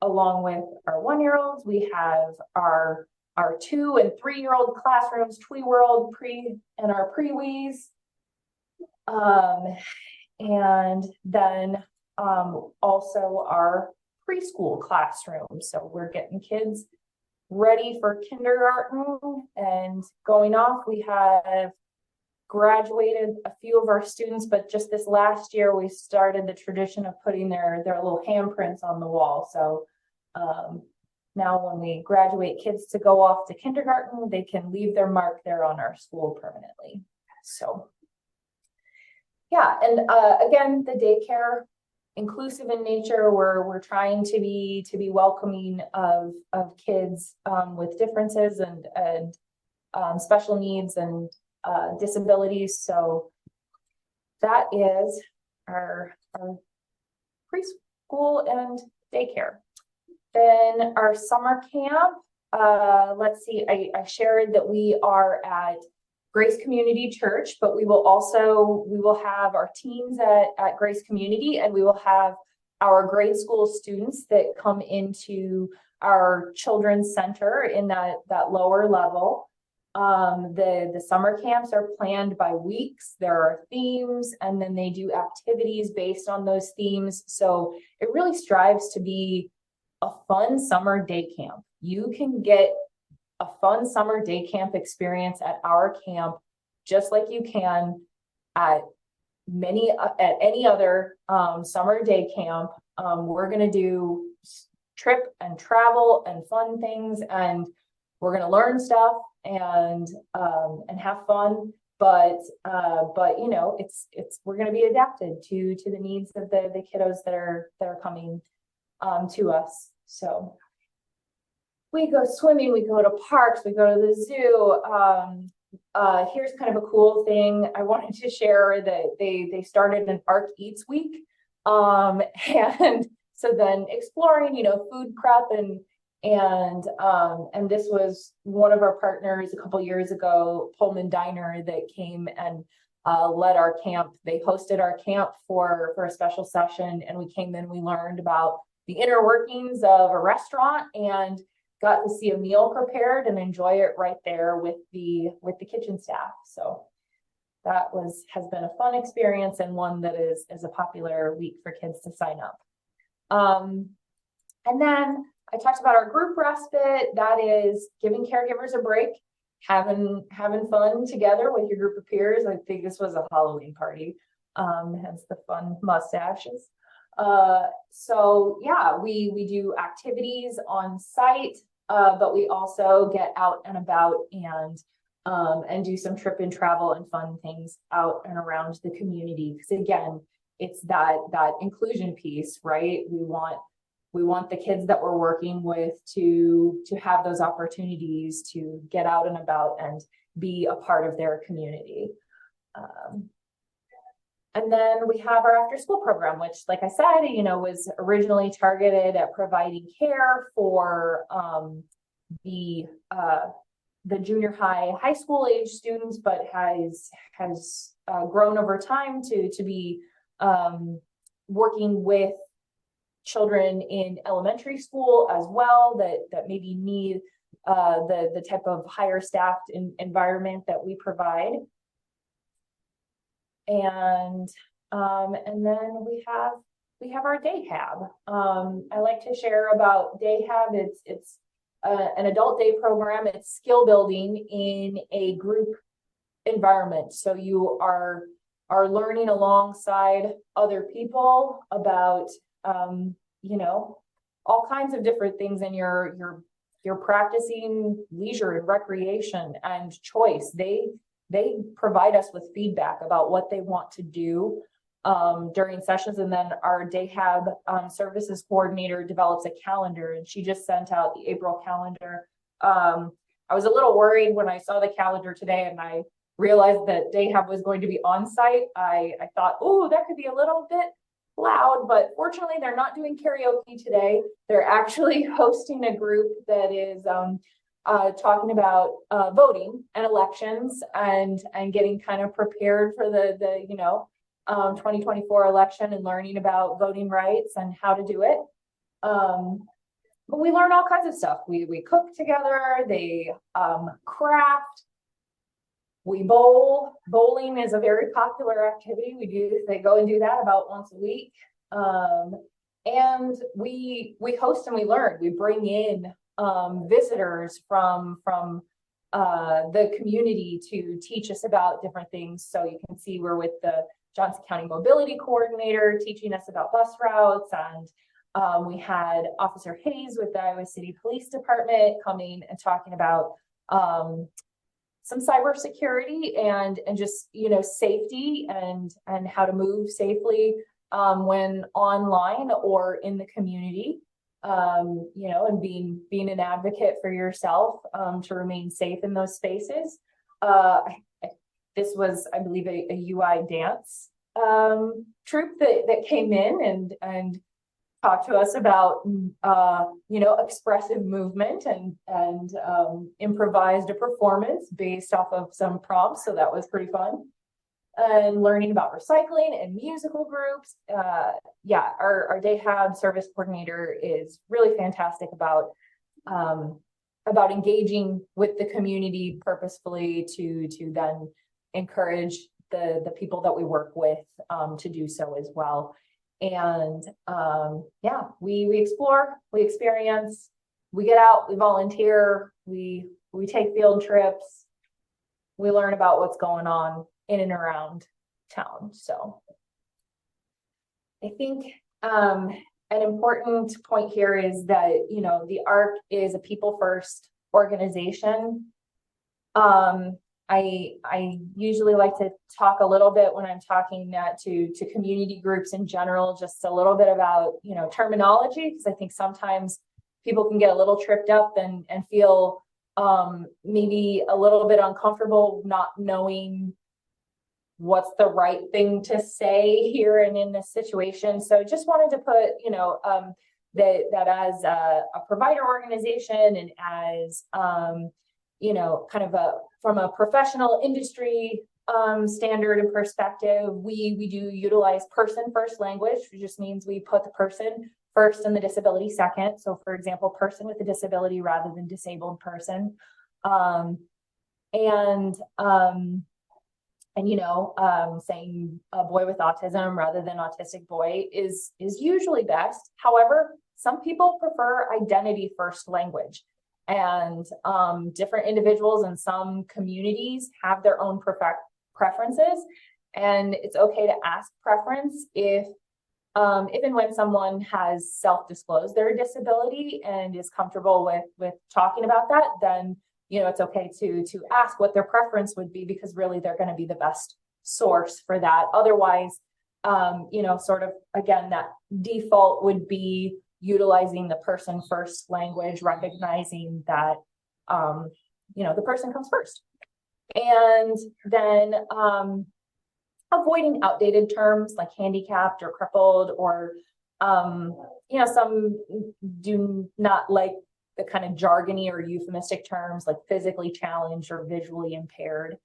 along with our 1-year-olds, we have our 2- and 3-year-old classrooms, Twee World, and our pre-wees. And then also our preschool classroom. So we're getting kids ready for kindergarten and going off. We have graduated a few of our students, but just this last year we started the tradition of putting their little handprints on the wall. So now when we graduate kids to go off to kindergarten, they can leave their mark there on our school permanently. So yeah, and again, the daycare, inclusive in nature. We're trying to be welcoming of kids with differences and special needs and disabilities. So that is our preschool and daycare. Then our summer camp. Let's see. I shared that we are at Grace Community Church, but we will have our teens at Grace Community, and we will have our grade school students that come into our children's center in that lower level. The summer camps are planned by weeks. There are themes, and then they do activities based on those themes. So it really strives to be a fun summer day camp. You can get a fun summer day camp experience at our camp, just like you can at any other summer day camp. We're going to do trip and travel and fun things, and we're going to learn stuff and have fun. But you know, we're going to be adapted to the needs of the kiddos that are coming to us. So we go swimming, we go to parks, we go to the zoo. Here's kind of a cool thing I wanted to share, that they started an ARC Eats Week. And so then exploring, you know, food prep and this was one of our partners a couple years ago, Pullman Diner, that came and led our camp. They hosted our camp for a special session, and we came in, we learned about the inner workings of a restaurant and got to see a meal prepared and enjoy it right there with the kitchen staff. So that has been a fun experience, and one that is a popular week for kids to sign up. And then I talked about our group respite. That is giving caregivers a break, having fun together with your group of peers. I think this was a Halloween party, hence the fun mustaches. So yeah, we do activities on site, but we also get out and about and do some trip and travel and fun things out and around the community. Because again, it's that inclusion piece, right? We want the kids that we're working with to have those opportunities to get out and about and be a part of their community. And then we have our after school program, which, like I said, you know, was originally targeted at providing care for the junior high school age students, but has grown over time to be working with children in elementary school as well, that maybe need the type of higher staffed environment that we provide. And then we have our day hab. I like to share about day hab. It's an adult day program. It's skill building in a group environment. So you are learning alongside other people about you know, all kinds of different things, and you're practicing leisure and recreation and choice. They they provide us with feedback about what they want to do during sessions. And then our day hab services coordinator develops a calendar, and she just sent out the April calendar. I was a little worried when I saw the calendar today and I realized that day hab was going to be on site. I thought, oh, that could be a little bit loud, but fortunately they're not doing karaoke today. They're actually hosting a group that is talking about voting and elections and getting kind of prepared for the 2024 election and learning about voting rights and how to do it. But we learn all kinds of stuff. We cook together, they craft, we bowl. Bowling is a very popular activity. They go and do that about once a week. And we host and we learn. We bring in visitors from the community to teach us about different things. So you can see we're with the Johnson County Mobility Coordinator teaching us about bus routes, and we had Officer Hayes with the Iowa City Police Department coming and talking about some cybersecurity and just safety and how to move safely when online or in the community. And being an advocate for yourself to remain safe in those spaces. This was, I believe, a UI dance troupe that came in and talked to us about expressive movement and improvised a performance based off of some prompts. So that was pretty fun. And learning about recycling and musical groups. Our day hab service coordinator is really fantastic about engaging with the community purposefully to then encourage the people that we work with to do so as well. And we explore, we experience, we get out, we volunteer, we take field trips, we learn about what's going on in and around town. So I think an important point here is that, the ARC is a people first organization. I usually like to talk a little bit when I'm talking to community groups in general, just a little bit about, terminology, because I think sometimes people can get a little tripped up and feel maybe a little bit uncomfortable not knowing what's the right thing to say here and in this situation. So just wanted to put, that as a provider organization and as, kind of from a professional industry standard and perspective, we do utilize person first language, which just means we put the person first and the disability second. So for example, person with a disability rather than disabled person. Saying a boy with autism rather than autistic boy is usually best. However, some people prefer identity first language, and different individuals in some communities have their own preferences, and it's okay to ask preference if and when someone has self-disclosed their disability and is comfortable with talking about that, then it's okay to ask what their preference would be, because really they're going to be the best source for that. Otherwise, sort of, again, that default would be utilizing the person first language, recognizing that, the person comes first. And then avoiding outdated terms like handicapped or crippled, or, some do not like the kind of jargony or euphemistic terms like physically challenged or visually impaired.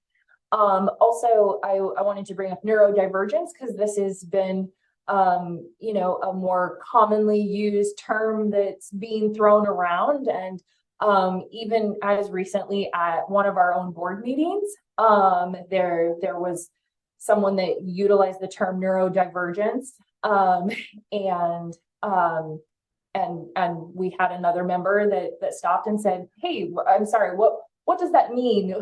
Also, I wanted to bring up neurodivergence, because this has been, a more commonly used term that's being thrown around. And even as recently at one of our own board meetings, there was someone that utilized the term neurodivergence, and we had another member that stopped and said, "Hey, I'm sorry, what does that mean?"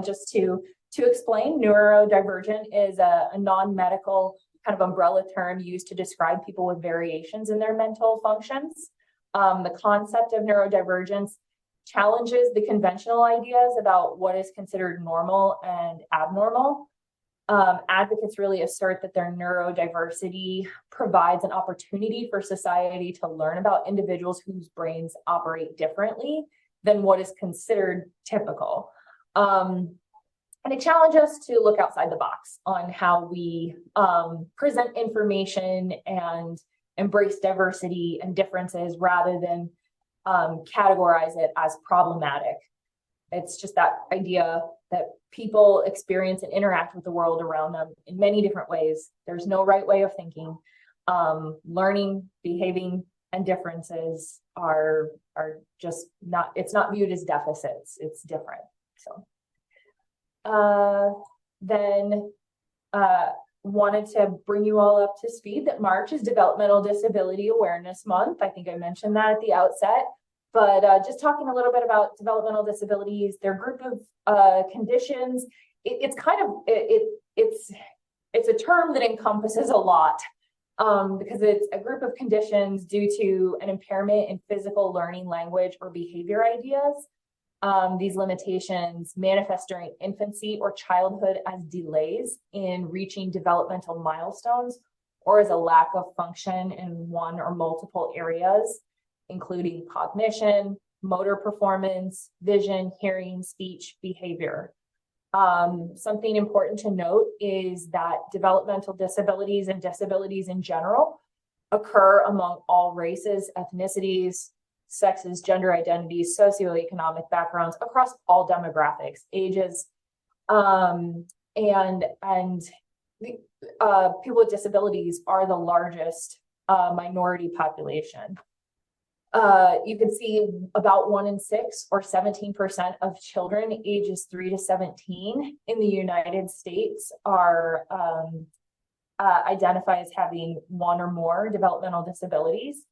Just to explain, neurodivergent is a non-medical kind of umbrella term used to describe people with variations in their mental functions. The concept of neurodivergence challenges the conventional ideas about what is considered normal and abnormal. Advocates really assert that their neurodiversity provides an opportunity for society to learn about individuals whose brains operate differently than what is considered typical. And it challenges us to look outside the box on how we present information and embrace diversity and differences rather than categorize it as problematic. It's just that idea that people experience and interact with the world around them in many different ways. There's no right way of thinking. Learning, behaving, and differences are just not, it's not viewed as deficits, it's different. So then wanted to bring you all up to speed that March is Developmental Disability Awareness Month. I think I mentioned that at the outset, but just talking a little bit about developmental disabilities, their group of conditions. It's a term that encompasses a lot because it's a group of conditions due to an impairment in physical, learning, language, or behavior ideas. These limitations manifest during infancy or childhood as delays in reaching developmental milestones or as a lack of function in one or multiple areas, including cognition, motor performance, vision, hearing, speech, behavior. Something important to note is that developmental disabilities and disabilities in general occur among all races, ethnicities, sexes, gender identities, socioeconomic backgrounds across all demographics, ages, and people with disabilities are the largest minority population. You can see about 1 in 6 or 17% of children ages 3 to 17 in the United States are identified as having one or more developmental disabilities.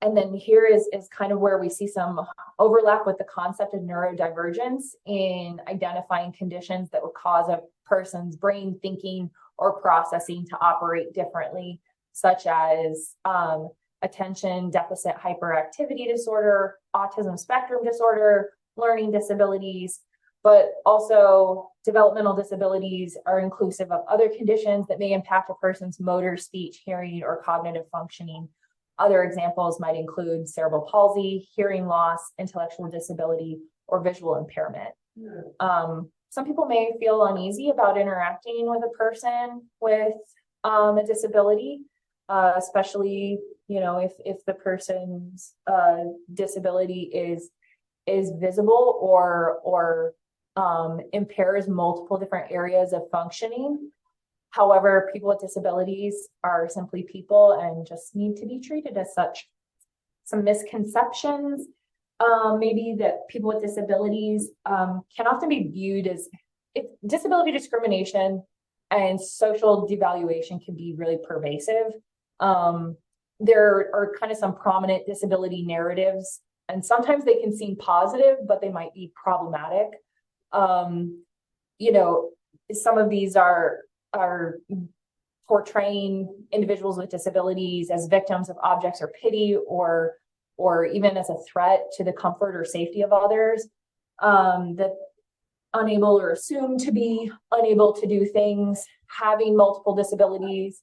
And then here is kind of where we see some overlap with the concept of neurodivergence in identifying conditions that would cause a person's brain thinking or processing to operate differently, such as attention deficit hyperactivity disorder, autism spectrum disorder, learning disabilities, but also developmental disabilities are inclusive of other conditions that may impact a person's motor, speech, hearing, or cognitive functioning. Other examples might include cerebral palsy, hearing loss, intellectual disability, or visual impairment. Some people may feel uneasy about interacting with a person with a disability, especially, you know, if the person's disability is visible or impairs multiple different areas of functioning. However, people with disabilities are simply people and just need to be treated as such. Some misconceptions, maybe that people with disabilities can often be viewed as disability discrimination and social devaluation can be really pervasive. There are kind of some prominent disability narratives, and sometimes they can seem positive, but they might be problematic. You know, some of these are portraying individuals with disabilities as victims of objects or pity, or even as a threat to the comfort or safety of others, that unable or assumed to be unable to do things, having multiple disabilities,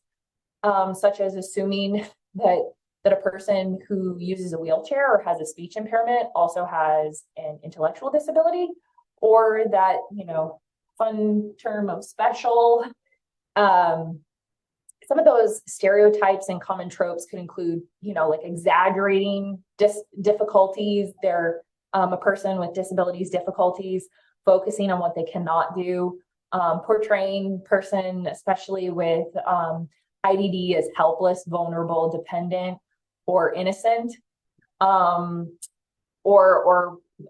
such as assuming that a person who uses a wheelchair or has a speech impairment also has an intellectual disability, or that, you know, fun term of special. Some of those stereotypes and common tropes could include, you know, like exaggerating difficulties. They're a person with disabilities difficulties, focusing on what they cannot do, portraying person, especially with IDD, as helpless, vulnerable, dependent, or innocent, or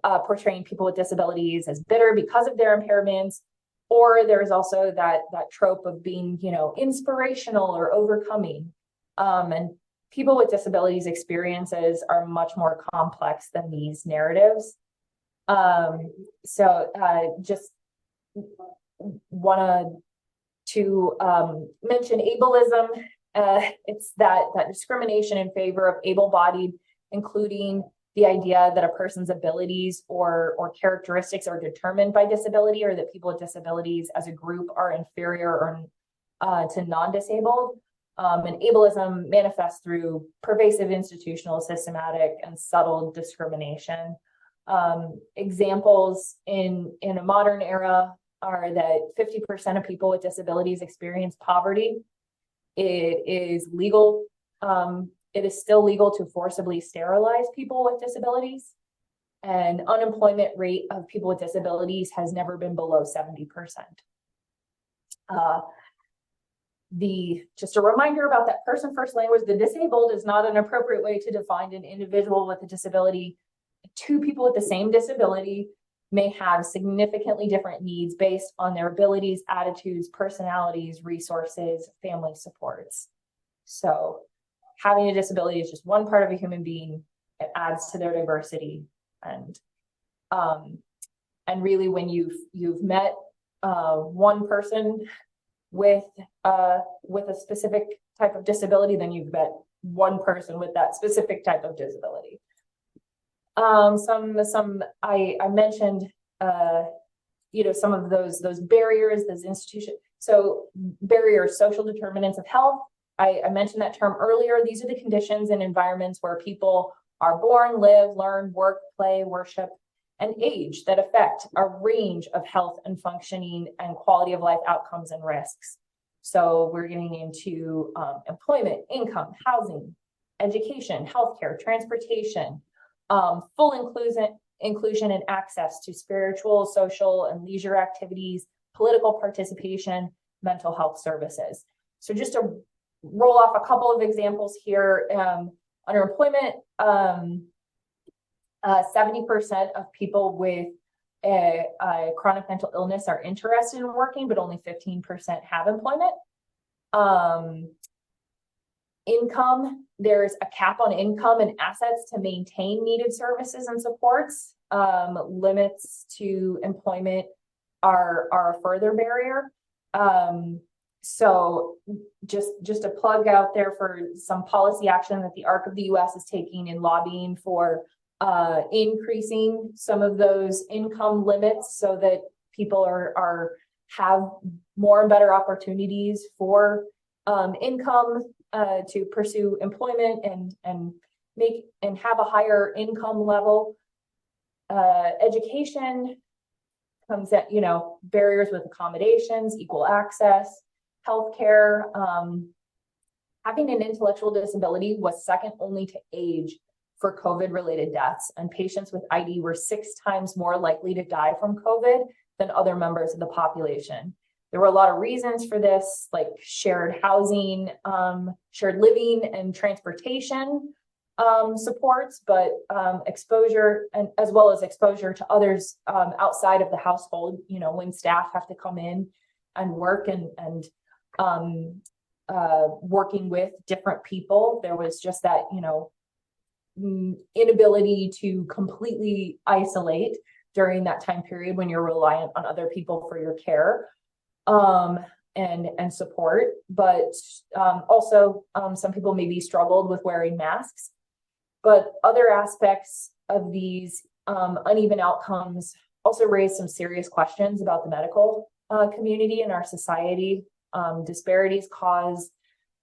portraying people with disabilities as bitter because of their impairments. Or there's also that trope of being, you know, inspirational or overcoming. And people with disabilities experiences are much more complex than these narratives. Just wanted to mention ableism. It's that discrimination in favor of able-bodied, including the idea that a person's abilities or characteristics are determined by disability, or that people with disabilities as a group are inferior or to non-disabled. And ableism manifests through pervasive institutional, systematic, and subtle discrimination. Examples in a modern era are that 50% of people with disabilities experience poverty. It is legal. It is still legal to forcibly sterilize people with disabilities. And unemployment rate of people with disabilities has never been below 70%. Just a reminder about that person first language, the disabled is not an appropriate way to define an individual with a disability. Two people with the same disability may have significantly different needs based on their abilities, attitudes, personalities, resources, family supports. So having a disability is just one part of a human being. It adds to their diversity. And really, when you've met one person with a specific type of disability, then you've met one person with that specific type of disability. I mentioned some of those barriers, those institutions. So barriers, social determinants of health. I mentioned that term earlier. These are the conditions and environments where people are born, live, learn, work, play, worship, and age that affect a range of health and functioning and quality of life outcomes and risks. So we're getting into employment, income, housing, education, healthcare, transportation, full inclusion and access to spiritual, social, and leisure activities, political participation, mental health services. So just to roll off a couple of examples here, under employment, 70% of people with a chronic mental illness are interested in working, but only 15% have employment. Income, there's a cap on income and assets to maintain needed services and supports. Limits to employment are a further barrier. So just a plug out there for some policy action that the ARC of the US is taking in lobbying for increasing some of those income limits so that people have more and better opportunities for income to pursue employment and have a higher income level. Education comes at barriers with accommodations, equal access, healthcare. Having an intellectual disability was second only to age for COVID-related deaths, and patients with ID were 6 times more likely to die from COVID than other members of the population. There were a lot of reasons for this, like shared housing, shared living, and transportation supports, but exposure, and as well as exposure to others outside of the household. When staff have to come in and work and working with different people, there was just that inability to completely isolate during that time period when you're reliant on other people for your care and support. But also some people maybe struggled with wearing masks. But other aspects of these uneven outcomes also raise some serious questions about the medical community in our society. Disparities caused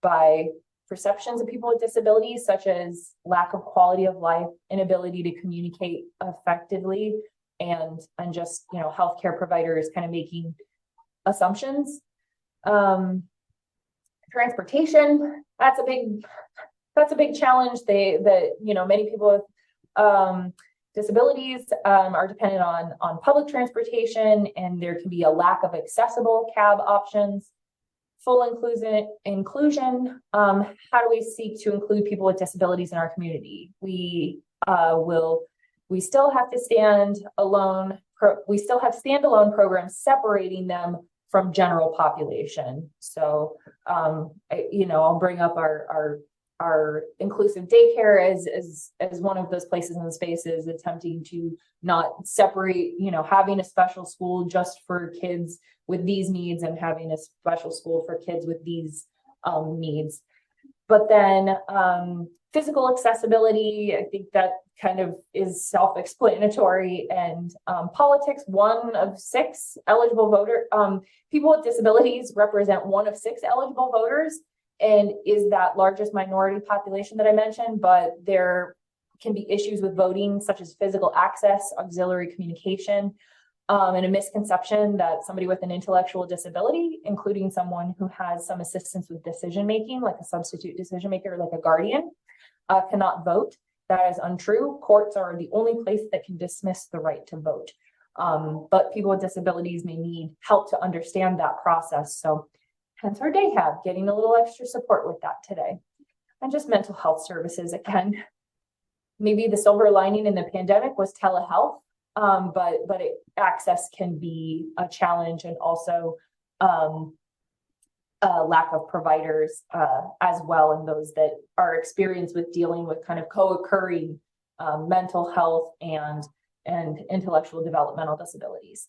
by perceptions of people with disabilities, such as lack of quality of life, inability to communicate effectively, and just healthcare providers kind of making assumptions. Transportation, that's a big challenge. Many people with disabilities are dependent on public transportation, and there can be a lack of accessible cab options. Full inclusion. How do we seek to include people with disabilities in our community? We still have to stand alone. We still have standalone programs separating them from general population. So, I'll bring up our inclusive daycare as one of those places and spaces attempting to not separate, having a special school just for kids with these needs and having a special school for kids with these needs. But then physical accessibility, I think that kind of is self-explanatory. And politics, 1 of 6 eligible voter, people with disabilities represent 1 of 6 eligible voters, and is that largest minority population that I mentioned. But there can be issues with voting, such as physical access, auxiliary communication, and a misconception that somebody with an intellectual disability, including someone who has some assistance with decision making, like a substitute decision maker, like a guardian, cannot vote. That is untrue. Courts are the only place that can dismiss the right to vote. But people with disabilities may need help to understand that process. So hence our day have, getting a little extra support with that today. And just mental health services again. Maybe the silver lining in the pandemic was telehealth, but access can be a challenge, and also lack of providers as well, and those that are experienced with dealing with kind of co-occurring mental health and intellectual developmental disabilities.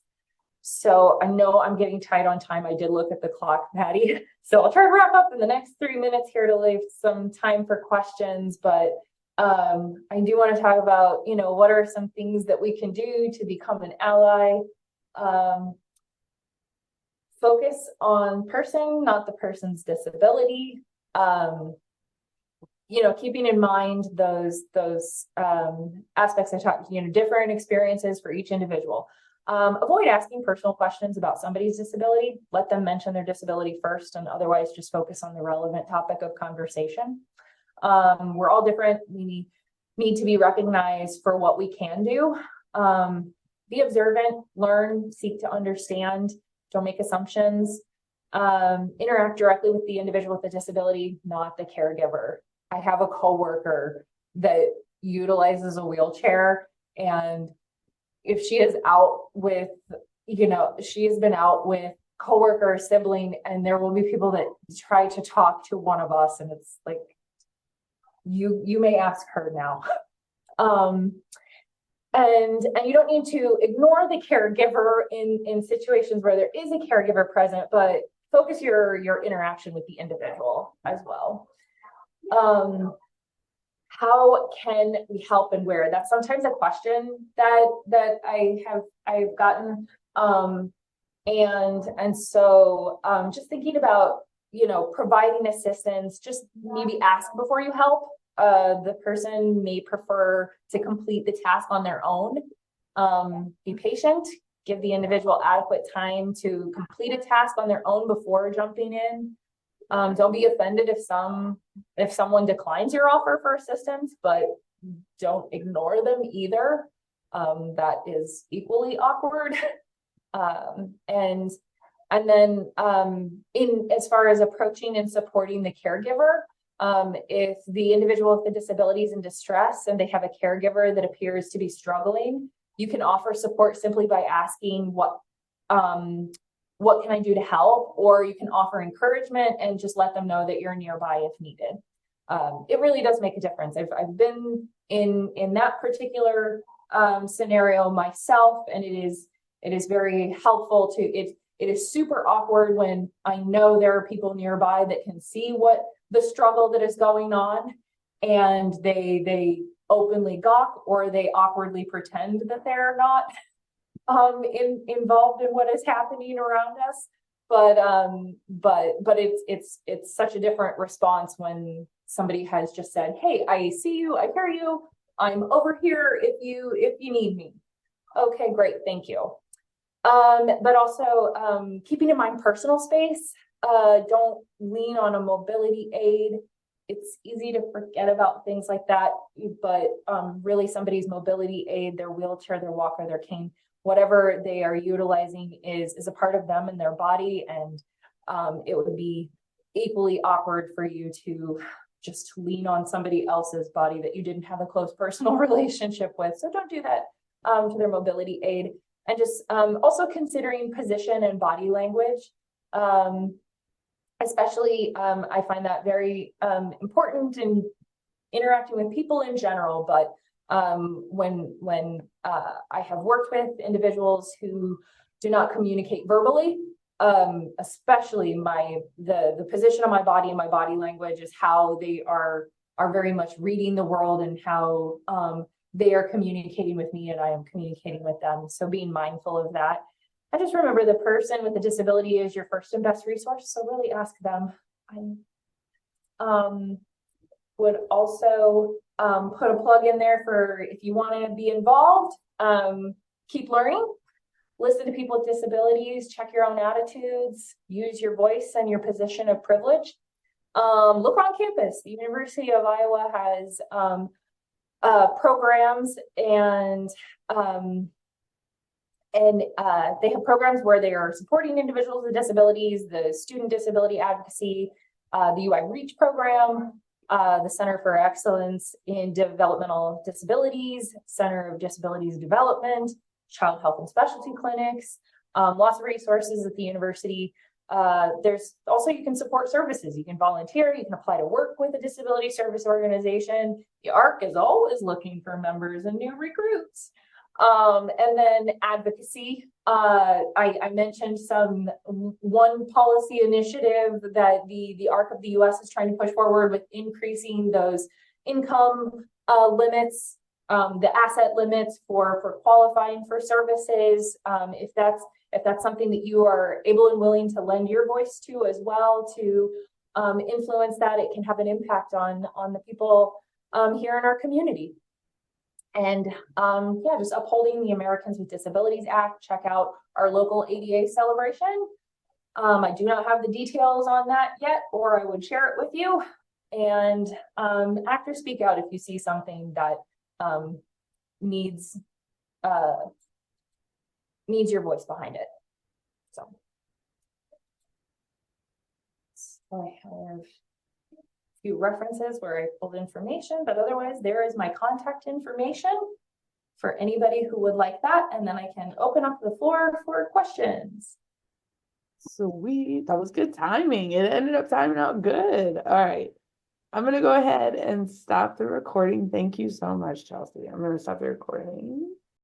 So I know I'm getting tight on time. I did look at the clock, Patty. So I'll try to wrap up in the next 3 minutes here to leave some time for questions. But I do want to talk about, what are some things that we can do to become an ally. Focus on person, not the person's disability. Keeping in mind those aspects I talked, different experiences for each individual. Avoid asking personal questions about somebody's disability. Let them mention their disability first, and otherwise just focus on the relevant topic of conversation. We're all different. We need to be recognized for what we can do. Be observant, learn, seek to understand, don't make assumptions. Interact directly with the individual with the disability, not the caregiver. I have a coworker that utilizes a wheelchair, and if she is out with, she has been out with coworker or sibling, and there will be people that try to talk to one of us, and it's like, you may ask her now. And you don't need to ignore the caregiver in situations where there is a caregiver present, but focus your interaction with the individual as well. How can we help and where? That's sometimes a question that I've gotten. And so just thinking about, providing assistance, just maybe ask before you help. The person may prefer to complete the task on their own. Be patient, give the individual adequate time to complete a task on their own before jumping in. Don't be offended if someone declines your offer for assistance, but don't ignore them either. That is equally awkward. And then in as far as approaching and supporting the caregiver, if the individual with the disability is in distress and they have a caregiver that appears to be struggling, you can offer support simply by asking what can I do to help, or you can offer encouragement and just let them know that you're nearby if needed. It really does make a difference. I've been in that particular scenario myself, and it is very helpful to it. It is super awkward when I know there are people nearby that can see what the struggle that is going on, and they openly gawk, or they awkwardly pretend that they're not involved in what is happening around us. But it's such a different response when somebody has just said, "Hey, I see you, I hear you, I'm over here if you need me." Okay, great, thank you. But also keeping in mind personal space. Don't lean on a mobility aid. It's easy to forget about things like that, but really somebody's mobility aid, their wheelchair, their walker, their cane, whatever they are utilizing is a part of them and their body. And it would be equally awkward for you to just lean on somebody else's body that you didn't have a close personal relationship with. So don't do that to their mobility aid. And just also considering position and body language. Especially, I find that very important in interacting with people in general, but when I have worked with individuals who do not communicate verbally, especially the position of my body and my body language is how they are very much reading the world and how they are communicating with me and I am communicating with them. So being mindful of that. I just remember the person with a disability is your first and best resource. So really ask them. I would also put a plug in there for if you want to be involved, keep learning. Listen to people with disabilities, check your own attitudes, use your voice and your position of privilege. Look on campus. The University of Iowa has programs and they have programs where they are supporting individuals with disabilities, the Student Disability Advocacy, the UI Reach program, the Center for Excellence in Developmental Disabilities, Center of Disabilities Development, Child Health and Specialty Clinics, lots of resources at the university. There's also, you can support services, you can volunteer, you can apply to work with a disability service organization. The ARC is always looking for members and new recruits. And then advocacy. I mentioned one policy initiative that the ARC of the US is trying to push forward with increasing those income limits, the asset limits for qualifying for services. If that's something that you are able and willing to lend your voice to as well to influence that, it can have an impact on the people here in our community. And yeah, just upholding the Americans with Disabilities Act. Check out our local ADA celebration. I do not have the details on that yet, or I would share it with you. And act or speak out if you see something that needs your voice behind it. So I have a few references where I pulled information, but otherwise there is my contact information for anybody who would like that. And then I can open up the floor for questions. Sweet. That was good timing. It ended up timing out good. All right. I'm going to go ahead and stop the recording. Thank you so much, Chelsey. I'm going to stop the recording.